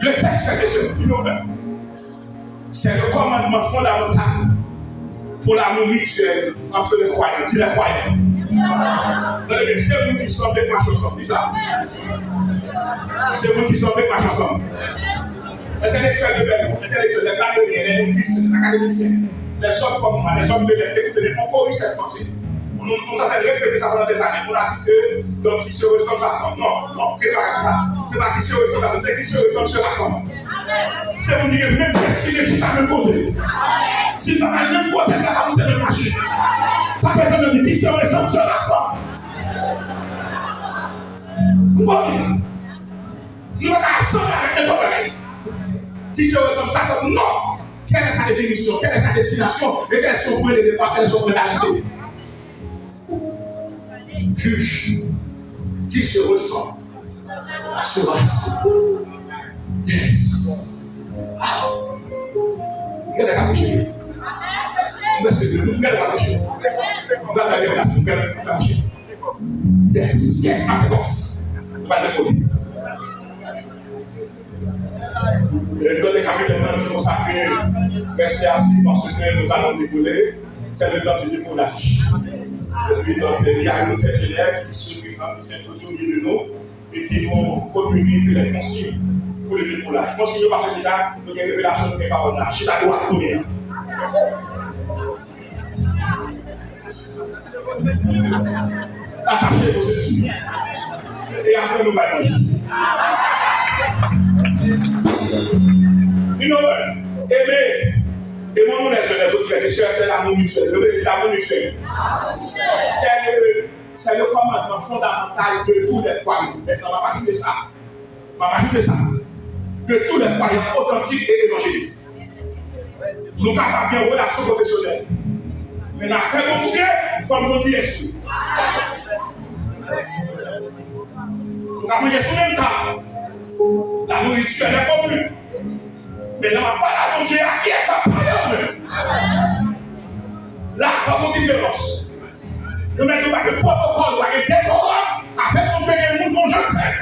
Le texte, frères et sœurs, c'est le commandement fondamental pour l'amour mutuel entre les croyants. Dis les croyants. C'est vous qui sont avec marche ensemble, dis ça. C'est vous qui sont avec marche ensemble. Intellectuels de Belgique, intellectuels, les gradoniens, les linguistes, les académiciens, les hommes comme moi, les hommes de l'air, écoutez, on corrige cette pensée. On nous a fait répéter ça pendant des années. On a dit que donc qui se ressemblent s'assemblent. Non, qu'est-ce que c'est ça? C'est pas qui se ressemblent s'assemblent, c'est qui se ressemblent se rassemblent. C'est vous dire même si les gens à même côté. Si pas à même côté, la femme de marcher. Ça personne ne dit qui se ressemblent se rassemblent. Nous voyons ça. Nous ne pouvons pas assembler avec les pareils. Qui se ressemblent s'assemblent. Non. Quelle est sa définition? Quelle est sa destination? Et quel est son point de départ? Quel est son point d'arrivée? Juge qui se ressent se race. Yes. Regardez la bouche. Regardez la bouche. Regardez la bouche. Yes, yes, avec off. Dans les capitaines sont consacrés. Restez assis parce que nous allons décoller. C'est le temps du décollage. Depuis donc, il y a une autre génère qui se présente, qui s'introduit au milieu de nous et qui nous communique les consignes pour le décollage. Consignes parce que déjà, nous avons une révélation de mes paroles là. Je la dois connaître. Attachez vos esprits. Et après, nous allons. Aimer. Et moi, nous, les autres frères et sœurs, c'est l'amour mutuel. C'est l'amour mutuel. C'est le commandement fondamental de tous les croyants. Maintenant, on va pas citer ça. De tous les croyants authentiques et évangéliques. Nous avons bien une relation professionnelle. Mais nous avons fait mon Dieu, comme nous dit esprit. Nous avons mangé sous le même temps. La nourriture est commune. Mais non, pas la manger à qui est ça, là, il faut une différence. Nous mettons pas de protocole, pas de décorum, à faire manger les gens dont je fais.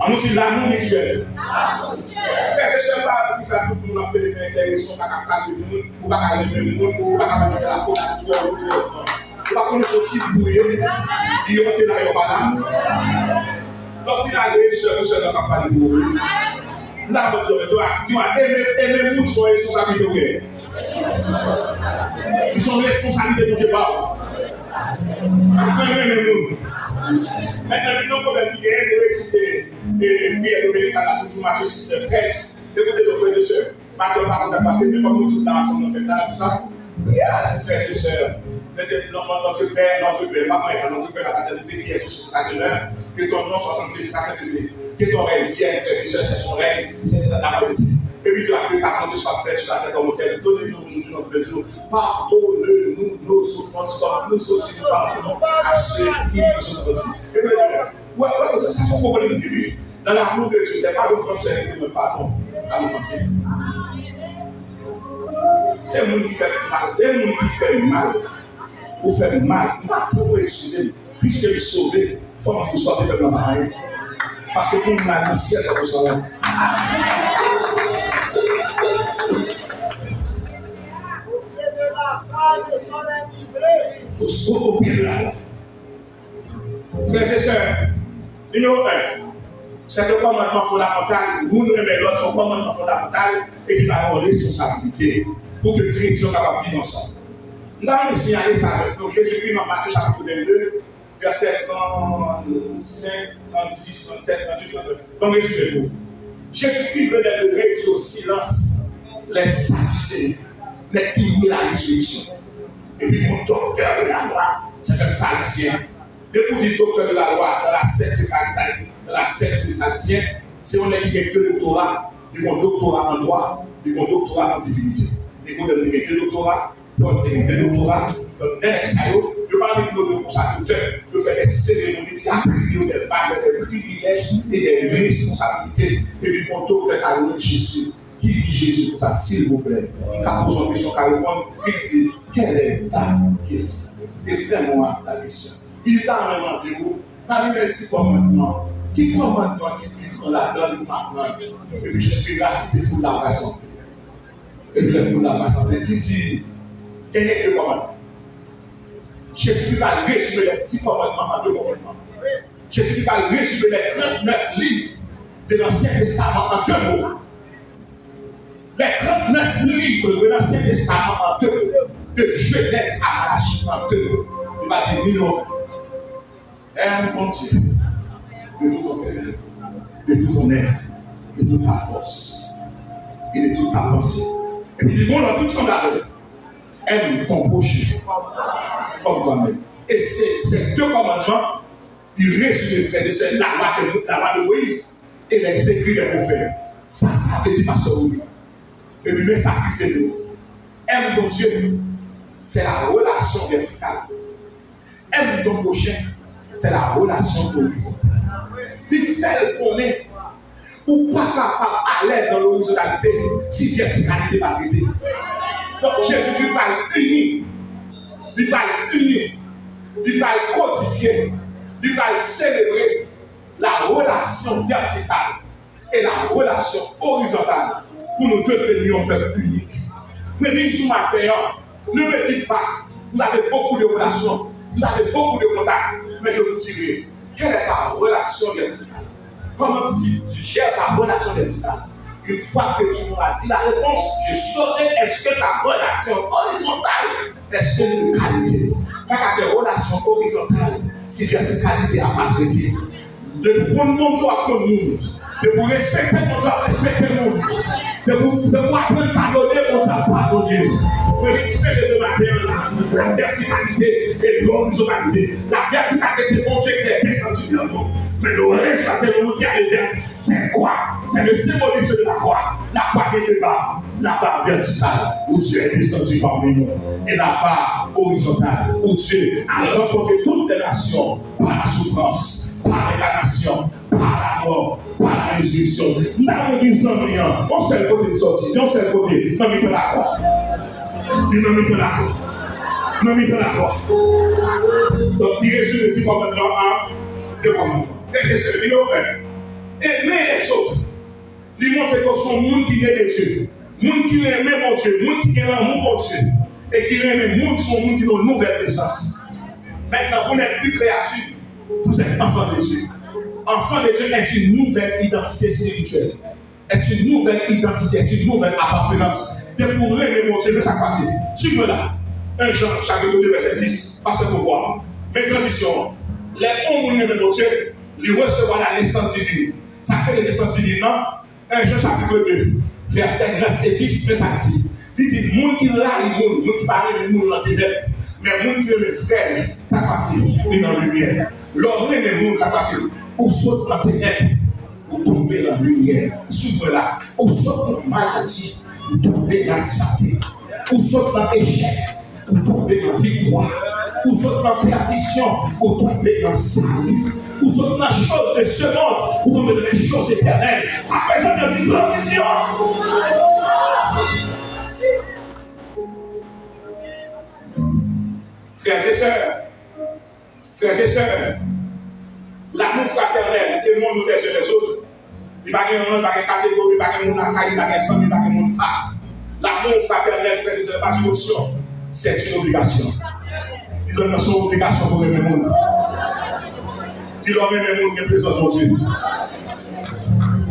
On nous dit l'amour mutuel. Frères et sœurs, qui ça tout le monde peut faire intéressant, pas qu'à faire le monde, ou pas qu'à lever le monde, ou pas qu'à manger la côte, tout le monde. Ou pas qu'on est sorti bouillé, il y a là, il y a pas là. Lorsqu'il a des sœurs, nous sommes dans la campagne de mourir. Là, tu vois, aimer les gens sont responsabilités. Ils sont responsabilités de Dieu. Après, aimer les gens. Maintenant, nous avons qui est de réciter et prière dominicale a toujours Matthieu 6, 13. Écoutez nos frères et sœurs. Matthieu va pas passer, mais comme nous tous dans l'ensemble, on fait dans tout ça. Prière, frères et sœurs. Notre Père, maman et notre Père, la paternité qui est sur sa demeure, que ton nom soit sanctifié sa sainteté, que ton règne vienne, frères et sœurs, c'est son règne, c'est la volonté. Et puis tu as que ta volonté soit faite sur la terre comme au ciel. Donnez-nous aujourd'hui notre plaisir. Pardonne-nous nos offenses, comme nous aussi nous pardonnons à ceux qui nous ont aussi. Et puis, ça faut comprendre le début. Dans l'amour de Dieu, ce n'est pas l'offenseur qui nous pardonne, pas l'offenseur. C'est le monde qui fait mal. Et le monde qui fait mal. Vous faites mal, pas trop excuser, puisque vous sauvez, il faut que vous soyez fait dans rien. Parce que pour nous, le ciel, il faut que vous soyez. Au pied de la loi. Frères et sœurs, numéro 1, c'est le commandement fondamental. Vous nous aimez l'autre, son commandement fondamental et qui va avoir responsabilité pour que les chrétiens soient capables de vivre ensemble. Nous avons signalé ça. Donc Jésus-Christ dans Matthieu chapitre 22, versets 35, 36, 37, 38, 39. Donc résumez-vous. Jésus-Christ venait de réduire au silence les Sadducéens, mais qui nie la résurrection. Et puis mon docteur de la loi, c'est un pharisien. Le petit docteur de la loi dans la secte des pharisiens, c'est on est qui a deux doctorats. Il y a un doctorat en droit, il y a un doctorat en divinité. Il y a deux doctorats. Donc, il y a des doctorats, donc, je parle de nos consacrateurs, de faire des cérémonies qui attribuent des valeurs, des privilèges et des responsabilités. Et puis, mon docteur Caroline Jésus, qui dit Jésus pour ça, s'il vous plaît, quand vous avez question Caroline, qui dit, quelle est ta question? Et fais-moi ta question. Il est dans le moment de vous, Parmi les petits commandements, qui commandement qui prend la donne ou pas prendre? Et puis je suis là qui te fout la raison. Et puis le fout la raison. Et puis dit, quel est le commandement? Jésus va résumer les petits commandements en 2 commandements. Jésus va résumer les 39 livres de l'Ancien Testament en 2 mots. Les 39 livres de l'Ancien Testament en 2 mots. De Genèse à Malachie en 2 mots. Il va dire, Nino, aime ton Dieu de tout ton cœur, de tout ton être, de toute ta force et de toute ta pensée. Et puis il dit, bon, dans toute son âme, aime ton prochain comme toi-même. Et ces 2 commandements, ils résument, frères et sœurs, la loi de Moïse et les écrits des prophètes. Ça veut dire pas sur lui. Et puis, mais ça qui s'est dit. Aime ton Dieu, c'est la relation verticale. Aime ton prochain, c'est la relation horizontale. Puis fait qu'on est ou pas capable à l'aise dans l'horizontalité si verticalité pas traitée. Donc Jésus va unir, il va unir, il va codifier, il va célébrer la relation verticale et la relation horizontale pour nous devenir un peuple unique. Mais venez tout matin, ne me dites pas, vous avez beaucoup de relations, vous avez beaucoup de contacts, mais je vous dirai, quelle est ta relation verticale? Comment tu gères ta relation verticale? Une fois que tu m'auras dit la réponse, je saurai est-ce que ta relation horizontale, est-ce qu'elle est de qualité? Quand tu as des relations horizontales, si verticalité à pas traité, de prendre mon Dieu à prendre le monde, de vous respecter mon Dieu à respecter le monde, de vous apprendre à pardonner mon Dieu à pardonner. Mais c'est le matin, la verticalité et l'horizontalité. La verticalité, c'est mon Dieu qui est descendu vers nous. Mais le reste, c'est le monde qui a levé. C'est quoi? C'est le symbolisme de la croix. La croix qui est bas, la barre verticale, où Dieu est descendu parmi nous. Et la barre horizontale, où Dieu a rencontré toutes les nations par la souffrance, par l'incarnation, par la mort, par la résurrection. Nous avons dit sans rien. On sait le côté de sortie, on sait le côté, non, mais de la croix. Si non, mais de la croix. Non, mais de la croix. Donc, il résume le petit commandement en 2 commandements. Et c'est ce qu'il a fait. Aimer les autres. Lui montrer que son monde qui est de Dieu. Monde qui aime mon Dieu. Monde qui aime mon Dieu. Et qui aime mon son monde qui a une nouvelle naissance. Maintenant, vous n'êtes plus créature. Vous êtes enfant de Dieu. Enfant de Dieu est une nouvelle identité spirituelle. Est une nouvelle identité, est une nouvelle appartenance. De pour aimer mon Dieu, mais ça passe. Tu me là. 1 Jean, chapitre 2, verset 10. Parce que vous voyez. Mais transition. Les hommes qui aiment mon Dieu, ils recevront la naissance divine. Ça fait la naissance divine, non? 1 Jean, chapitre 2, verset 9 et 10, mais ça dit. Il dit, les gens qui raillent les gens qui parlent les gens dans les ténèbres, mais les gens qui aiment les frères, ça passe, ils dans la lumière. L'homme aime les gens, ça passe. Ou saute dans les ténèbres, ou tomber dans la lumière. S'ouvre là. Ou saute dans la maladie, ou tomber dans la santé. Ou saute dans l'échec, ou tomber dans la victoire. Ou saute dans la perdition, ou tomber dans le salut. Ou saute dans les choses de ce monde, ou tomber dans les choses éternelles. Après, ça dit transition. Frères et sœurs, l'amour fraternel et le monde des uns des autres, il n'y a pas de catégorie, il n'y a pas de monde à taille, il n'y a pas de sang, il n'y a pas de monde à. L'amour fraternel, frères et sœurs, n'est pas une option, c'est une obligation. Disons que c'est une obligation pour aimer le monde. Si l'on aime le monde, il y a présence de Dieu.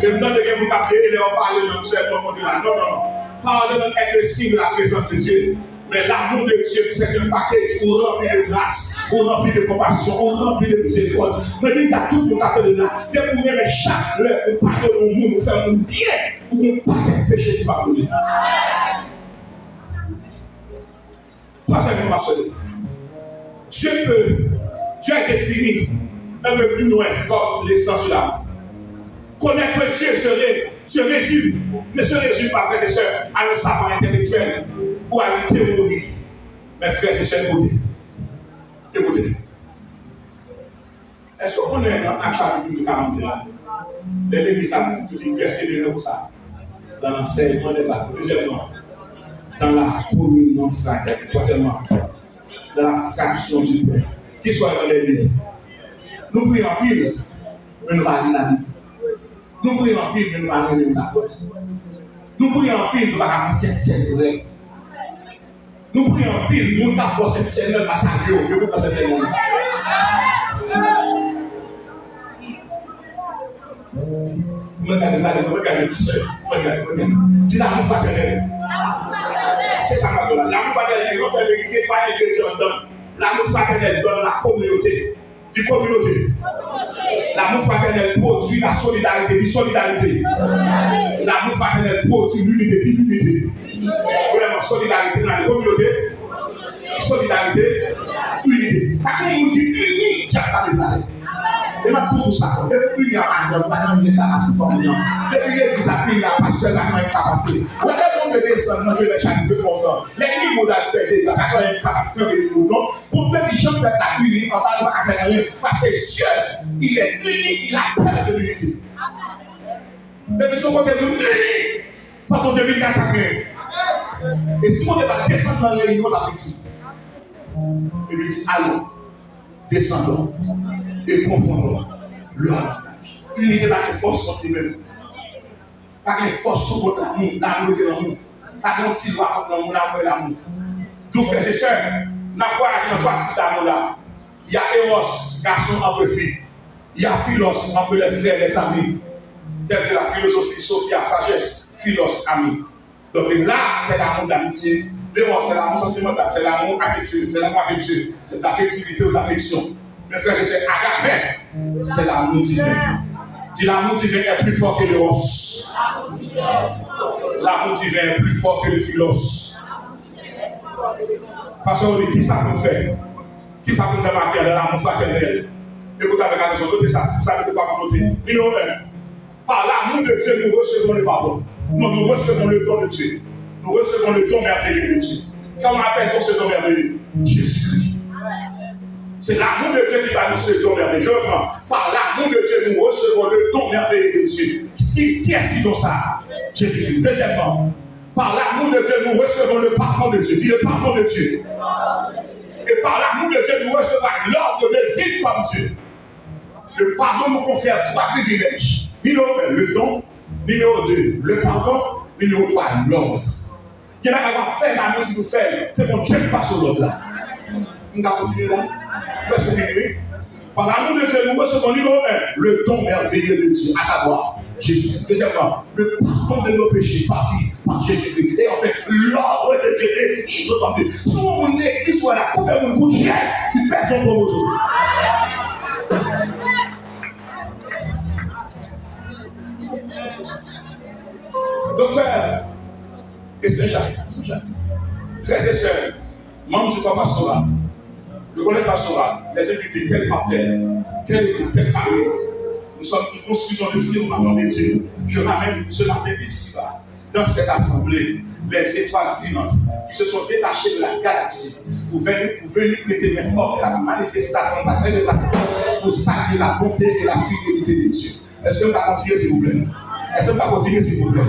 Et nous avons des gens qui et on parle de notre seul nom. Non. Parler de être le signe de la présence de Dieu. Mais l'amour de Dieu, c'est un paquet pour remplir de grâce, pour remplir de compassion, pour remplir de miséricorde. Mais il y a tout le monde qui est là. Dès que vous aimez chaque heure, vous parlez au monde, vous faites bien, vous ne pas de péché qui pardonner. Troisième marché. Dieu a défini un peu plus loin comme l'essence de l'âme. Connaître Dieu se résume, ne se résume pas, frères et sœurs, à un savoir intellectuel ou à une théorie. Mais frères et sœurs, écoutez. Est-ce qu'on est dans Acte chapitre 42 là? L'Église a tout persévéré pour ça. Dans l'enseignement des actes. Deuxièmement, dans la communion fraternelle. Troisièmement, dans la fraction du pain. Qui soit dans les liens. Nous prions en pile, mais nous parlons de la Bible. Nous prions en pile, mais nous parlons de la porte. Nous prions en pile, nous parlons de cette scène. Nous prions en pile, nous tapons cette scène, nous passons à Dieu, nous passons cette scène. Regardez tout seul. Regardez. C'est l'amour fraternel. C'est ça, l'amour fraternel, il fait vérité, pas les chrétiens dedans. L'amour fraternel donne la communauté. Du communauté. L'amour fraternel produit la solidarité. Du solidarité. L'amour fraternel produit l'unité. Du l'unité. Vraiment, solidarité dans la communauté. Solidarité. Unité. Pas qu'on nous dit unis, j'attends les et ma tout ça, depuis il y a un homme, madame l'État a se formé. Depuis l'église a pris la passion, la main est capacée. Regardez mon descend, moi je vais changer pour ça. Les niveaux d'affaires d'État, quand il y a un caractère de nous, donc, pour que les gens peuvent être unis, on va pas faire rien. Parce que Dieu, il est uni, il a peur de l'unité. Mais de son côté, nous unis, il faut qu'on devienne attaqué. Et si on ne va pas descendre dans les réunions d'Afrique, il dit allons, descendons. Et profondons leur unité pas de force contre lui-même. Pas de force contre l'amour, l'amour de l'amour. Pas de petit droit contre l'amour, l'amour. Tout frères et sœurs, n'a pas dans trois types d'amour là. Il y a Eros, garçon entre filles. Il y a Philos entre les frères et les amis. Tel que la philosophie, Sophia, sagesse, Philos, ami. Donc là, c'est l'amour d'amitié. L'Eros, c'est l'amour sentimental, c'est l'amour affectueux, c'est l'affectivité ou l'affection. Mes frères et sœurs, agapé, c'est l'amour divin. Si l'amour divin est plus fort que l'Eros, l'amour divin est plus fort que le Philos. Parce qu'on dit, qui ça qu'on fait? Qui ça qu'on fait matière de l'amour fraternel? Écoutez avec attention, notez ça, si vous savez de quoi vous notez. Numéro 1, par l'amour de Dieu, nous recevons le pardon. Non, nous recevons le don de Dieu. Nous recevons le don merveilleux de Dieu. Comment appelle-t-on ce don merveilleux? Jésus-Christ. C'est l'amour de Dieu qui va nous ce don merveilleux. Par l'amour de Dieu, nous recevons le don merveilleux de Dieu. Qui est-ce qui donne ça? Jésus-Christ. Deuxièmement, par l'amour de Dieu, nous recevons le pardon de Dieu. Dis le pardon de Dieu. Et par l'amour de Dieu, nous recevons l'ordre de vivre par Dieu. Le pardon nous confère trois privilèges. Numéro 1, le don. Numéro 2, le pardon. Numéro 3, l'ordre. Il y en a qui vont faire l'amour qui nous fait. C'est mon Dieu qui passe au l'ordre là. On va continuer là. Où est-ce que c'est fini? Par l'amour de Dieu, nous recevons numéro 1, le don merveilleux de Dieu, à savoir Jésus. Deuxièmement, le pardon de nos péchés par qui? Par Jésus-Christ. Et enfin, l'ordre de Dieu est vivre comme Dieu. Si on est qui soit la coupe de mon coup de chien, il perd son chromosome. Docteur et Saint-Jacques, frères et sœurs, membres du corps pastoral, le collège pastoral, les invités, quel parterre, quelle équipe, quelle famille. Nous construisons le firmament de Dieu. Je ramène ce matin ici, là, dans cette assemblée, les étoiles filantes qui se sont détachées de la galaxie pour venir prêter main forte à la manifestation de la célébration pour saluer la bonté et la fidélité de Dieu. Est-ce que vous allez continuer, s'il vous plaît? Est-ce que vous allez continuer, s'il vous plaît?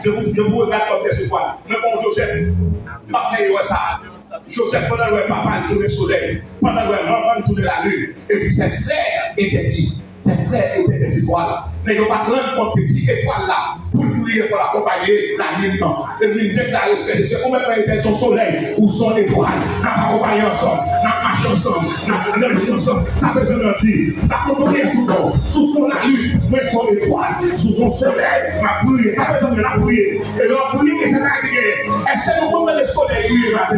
Je vous regarde comme des étoiles. Mais bon, Joseph, m'a fait ça. Joseph, pendant que papa tournait le soleil, pendant que maman tournait la lune, et puis ses frères étaient qui? Ses frères étaient des étoiles. Mais ils n'ont pas rendre compte que ces étoiles-là, pour prier, il faut l'accompagner la lune. Et puis il déclare au frère, c'est combien de temps son soleil ou son étoile? N'a pas accompagné ensemble, n'a pas marché ensemble, n'a pas marché ensemble, n'a pas besoin de dire, n'a pas prié sous son la lune, mais son étoile, sous son soleil, n'a prié, n'a pas besoin de la prier. Et donc, prier, c'est la prière. Est-ce que nous pouvons le soleil briller le matin?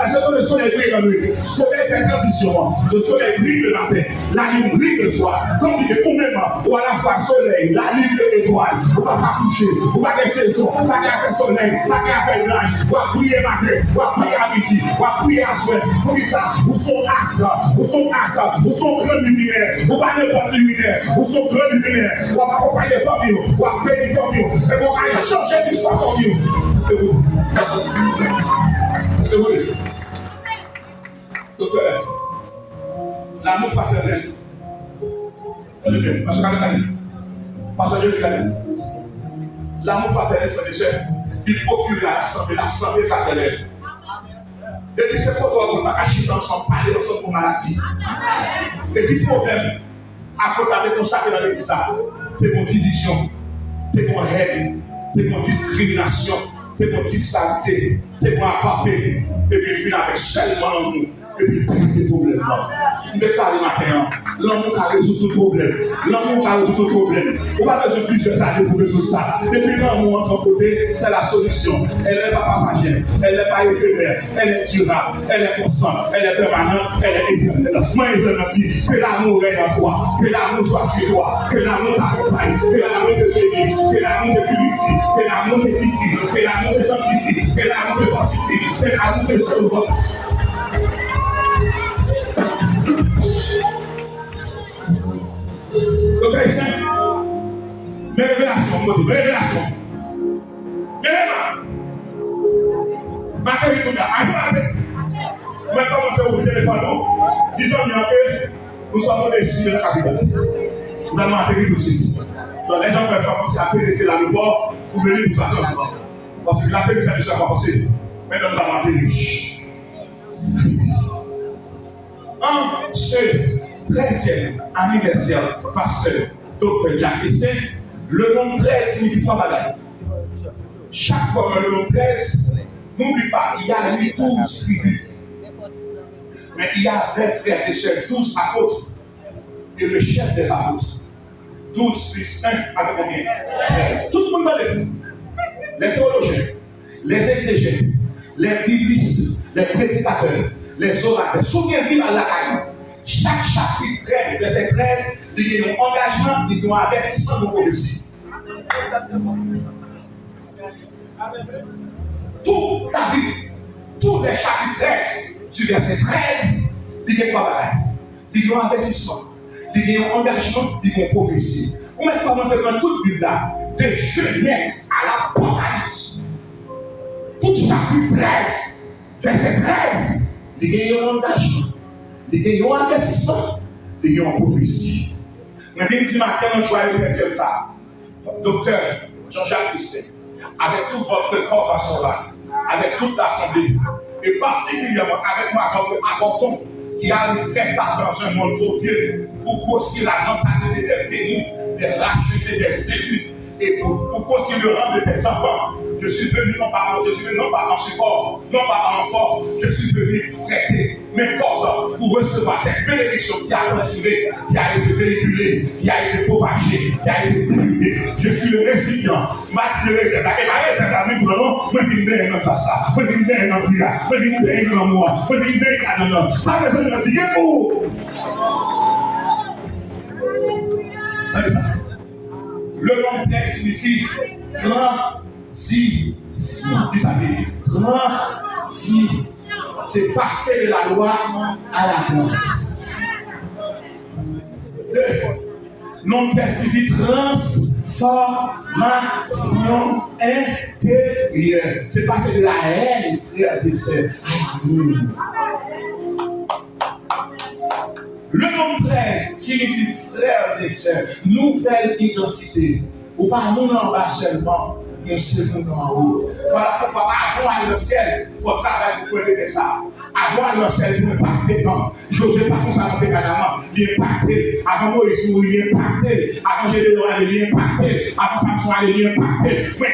Est-ce que le soleil brille la nuit? Le soleil fait transition, le soleil brille le matin, la lune brille le soir. Quand il est au même temps, ou à la fois soleil, la lune et l'étoile, on ne va pas coucher, on va faire saison, on va faire soleil, on va faire nuage, on va prier matin, on va prier à midi, on va prier à soir. Pour ça, où sont asa, où sont grands luminaires, on va aller voir luminaire, où sont grands luminaires, on va accompagner les familles, on va payer les familles, et on va changer l'histoire famille. C'est vous. Docteur, l'amour fraternel. Parce que l'amour fraternel, frères et sœurs, il procure la santé fraternelle. Et puis c'est pour toi qu'on va acheter ensemble, parler ensemble pour maladie. Et puis problème, À côté de consacré dans l'église, t'es mon division, t'es mon haine, t'es mon discrimination, t'es mon disparité, t'es mon aparté. Et puis il finit avec seulement nous. Et puis il des problèmes. On déclare le matin, l'amour qui résout tout problème. L'amour qui résout tout problème. On va besoin de plusieurs années pour résoudre ça. Et puis l'amour, en ton côté, c'est la solution. Elle n'est pas passagère, elle n'est pas éphémère, elle est durable, elle est constante, elle est permanente, elle est éternelle. Moi, je me dis que l'amour règne en toi, que l'amour soit sur toi, que l'amour t'accompagne, que l'amour te bénisse, que l'amour te purifie, que l'amour t'édifie, que l'amour te sanctifie, que l'amour te fortifie, que l'amour te sauve. Le chrétien, mes révélations, mes révélations. Ma télé, je vais commencer à ouvrir le téléphone. Disons bien que nous sommes au-dessus de la capitale. Nous allons atterrir tout de suite. Donc les gens peuvent commencer à pénétrer l'aéroport pour venir nous attendre. Parce que l'atterrissage ne sera pas possible. Maintenant nous allons atterrir. En ce 13e anniversaire, pasteur Dr. Jack Estin, le nombre 13 signifie 3 bagages. Chaque fois que le nombre 13, n'oublie pas, il y a 12 tribus. Mais il y a 20 frères et sœurs, 12 apôtres. Et le chef des apôtres. 12 plus 1 avec combien? 13. Tout le monde dans les les théologiens, les exégètes, les biblistes, les prédicateurs, les orateurs. Souviens-vous à la caille. Chaque chapitre 13, verset 13, il y a un engagement, il y a un avertissement de prophétie. Toute la Bible, tous les chapitres 13, du verset 13, il y a 3 bagages. Il y a un avertissement, il y a un engagement, il y a une prophétie. On va commencer dans toute Bible là, de Genèse à l'Apocalypse. Tout chapitre 13, verset 13, il y a un engagement. Il y a un avertissement, il y a une prophétie. Je viens de dire matin, on choisit ça. Docteur Jean-Jacques Estin, avec tout votre corps à son là, avec toute l'assemblée, et particulièrement avec ma avorton, qui arrive très tard dans un monde trop vieux, pour grossir la mentalité des pays, de racheter des élus, et pour grossir le rang de tes enfants. Je suis venu non pas en support, non pas en renfort, je suis venu prêter mes fortes pour recevoir cette bénédiction qui a continué, qui a été véhiculée, qui a été propagée, qui a été divulguée. Je suis le récipient, Mathieu réserve, et ma réserve à lui pour le nom, je viens bien dans ça, je viens bien dans le fia, je viens bien dans moi, je viens bien dans l'homme. Pas besoin de me dire où. Le nom 13 signifie transition. Tu savais, transition. C'est passer de la loi à la grâce. 2. Nom 13 signifie transformation intérieure. C'est passer de la haine, frères et sœurs, à l'amour. Le nom 13 signifie frères et sœurs, nouvelle identité. Ou pas nous en bas seulement, nous sommes en haut. Voilà pourquoi avant aller au ciel, il faut travailler pour connaître ça. Avant aller au ciel, il faut impacter tant. Joseph pas comme ça dans tes canamans, il est impacté. Avant Moïse, il est impacté. Avant Gédéon, il est impacté. Avant Samson, il est impacté. Mais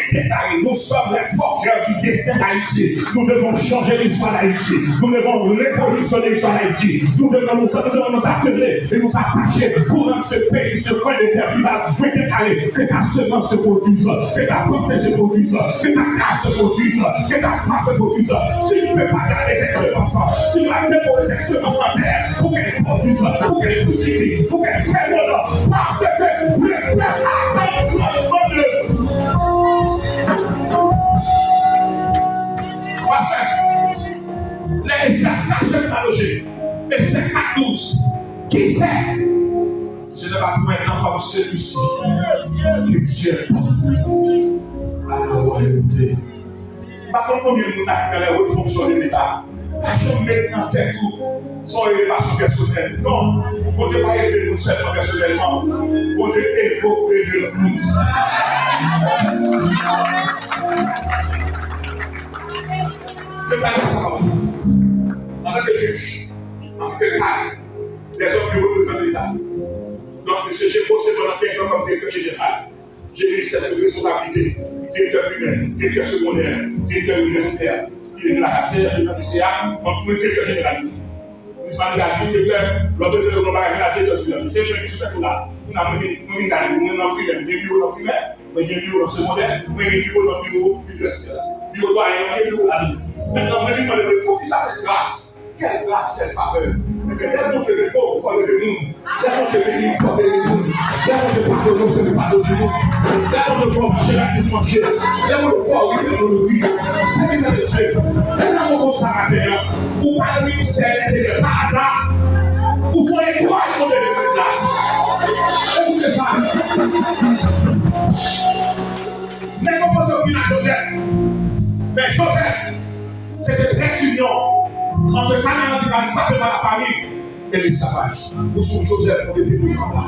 nous sommes les forgeurs du destin d'Haïti. Nous devons changer l'histoire d'Haïti. Nous devons révolutionner l'histoire d'Haïti. Nous devons nous atteler et nous attacher pour rendre ce pays, ce coin de terre vivable. Mais que ta semence se produise, que ta pensée se produise, que ta grâce se produise, que ta foi se produise. Tu ne peux pas garder cette semence. Tu dois déposer cette semence en terre pour qu'elle produise, pour qu'elle fructifie, pour qu'elle fasse l'honneur. Parce que le peuple a besoin de les attaches à loger. Et c'est 4-12. Qui sait? Ce n'est pas pour un temps comme celui-ci que Dieu est parvenu à la royauté. Pas comme combien de monde dans les hautes fonctions de l'État. Pas comme mettre dans tête tout son élévation personnelle. Non, bon Dieu pas élever nous seulement personnellement. Bon Dieu évoque élever le monde. C'est ça que ça va. En tant que juge, en tant que cadre, des hommes qui représentent l'État. Donc, j'ai bossé pendant 15 ans comme directeur général. J'ai eu cette responsabilité. Directeur primaire, directeur secondaire, directeur universitaire, qui est de la carrière, je suis du CA, comme directeur général. Je suis pas directeur, l'autre c'est le directeur général. C'est le qui est là. On a une primaire, des bureaux dans primaire, des bureaux dans secondaire, des bureaux dans bureau universitaire. Bureau doyen, bureau là. Maintenant, je me demande, ça c'est grâce. Quelle grâce, quelle faveur. Là, on se fait fort, il faut lever le monde. Là, on se fait il faut lever le monde. Là, on se pardonne, on se fait pardonner le monde. Là, on se prend marcher, là, on se manger. Là, on le fort, oui, on le vit. C'est bien de Dieu. Là, on compte ça maintenant. Ou pas le ministère intérieur, par hasard. Ou faut les trois, ils vont donner le résultat. Écoutez ça. Mais comment ça finit Joseph? Mais Joseph, c'était très union. Entre Canaan qui va frapper par la famille et l'esclavage. Nous sommes Joseph pour les présentants.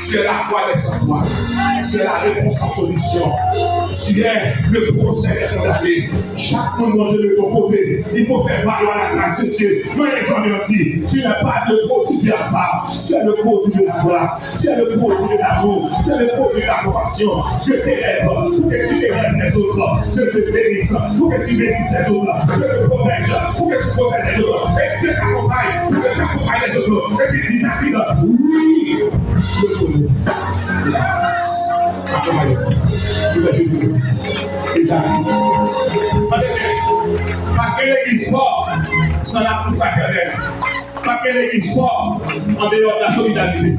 Tu es la foi des sans-foi. Tu es la réponse en solution. Tu es le procès des condamnés. Chaque monde mange de ton côté. Il faut faire valoir la grâce de Dieu. Nous les hommes dit, tu n'es pas le produit du hasard. Tu es le produit de la grâce. Tu es le produit de l'amour. Tu es le produit de la compassion. Dieu t'élève pour que tu élèves les autres. Dieu te bénisse pour que tu bénisses les autres. Dieu te protège pour que tu protèges les autres. Et Dieu t'accompagne pour que tu accompagnes les autres. Et puis dis David, oui, le bonheur, la grâce. Accompagne. Tu vas jouer de vie. Et j'arrive. Pas que l'église forte sans l'amour fraternel. Pas que l'église forte en dehors de la solidarité.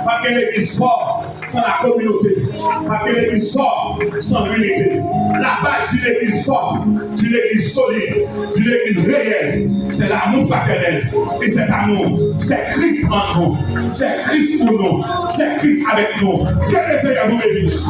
Pas que l'église forte sans la communauté. Pas que l'église forte sans l'unité. La base d'une église forte, d'une église solide, d'une église réelle, c'est l'amour fraternel. Et cet amour, c'est Christ en nous. C'est Christ pour nous. C'est Christ avec nous. Que le Seigneur vous bénisse.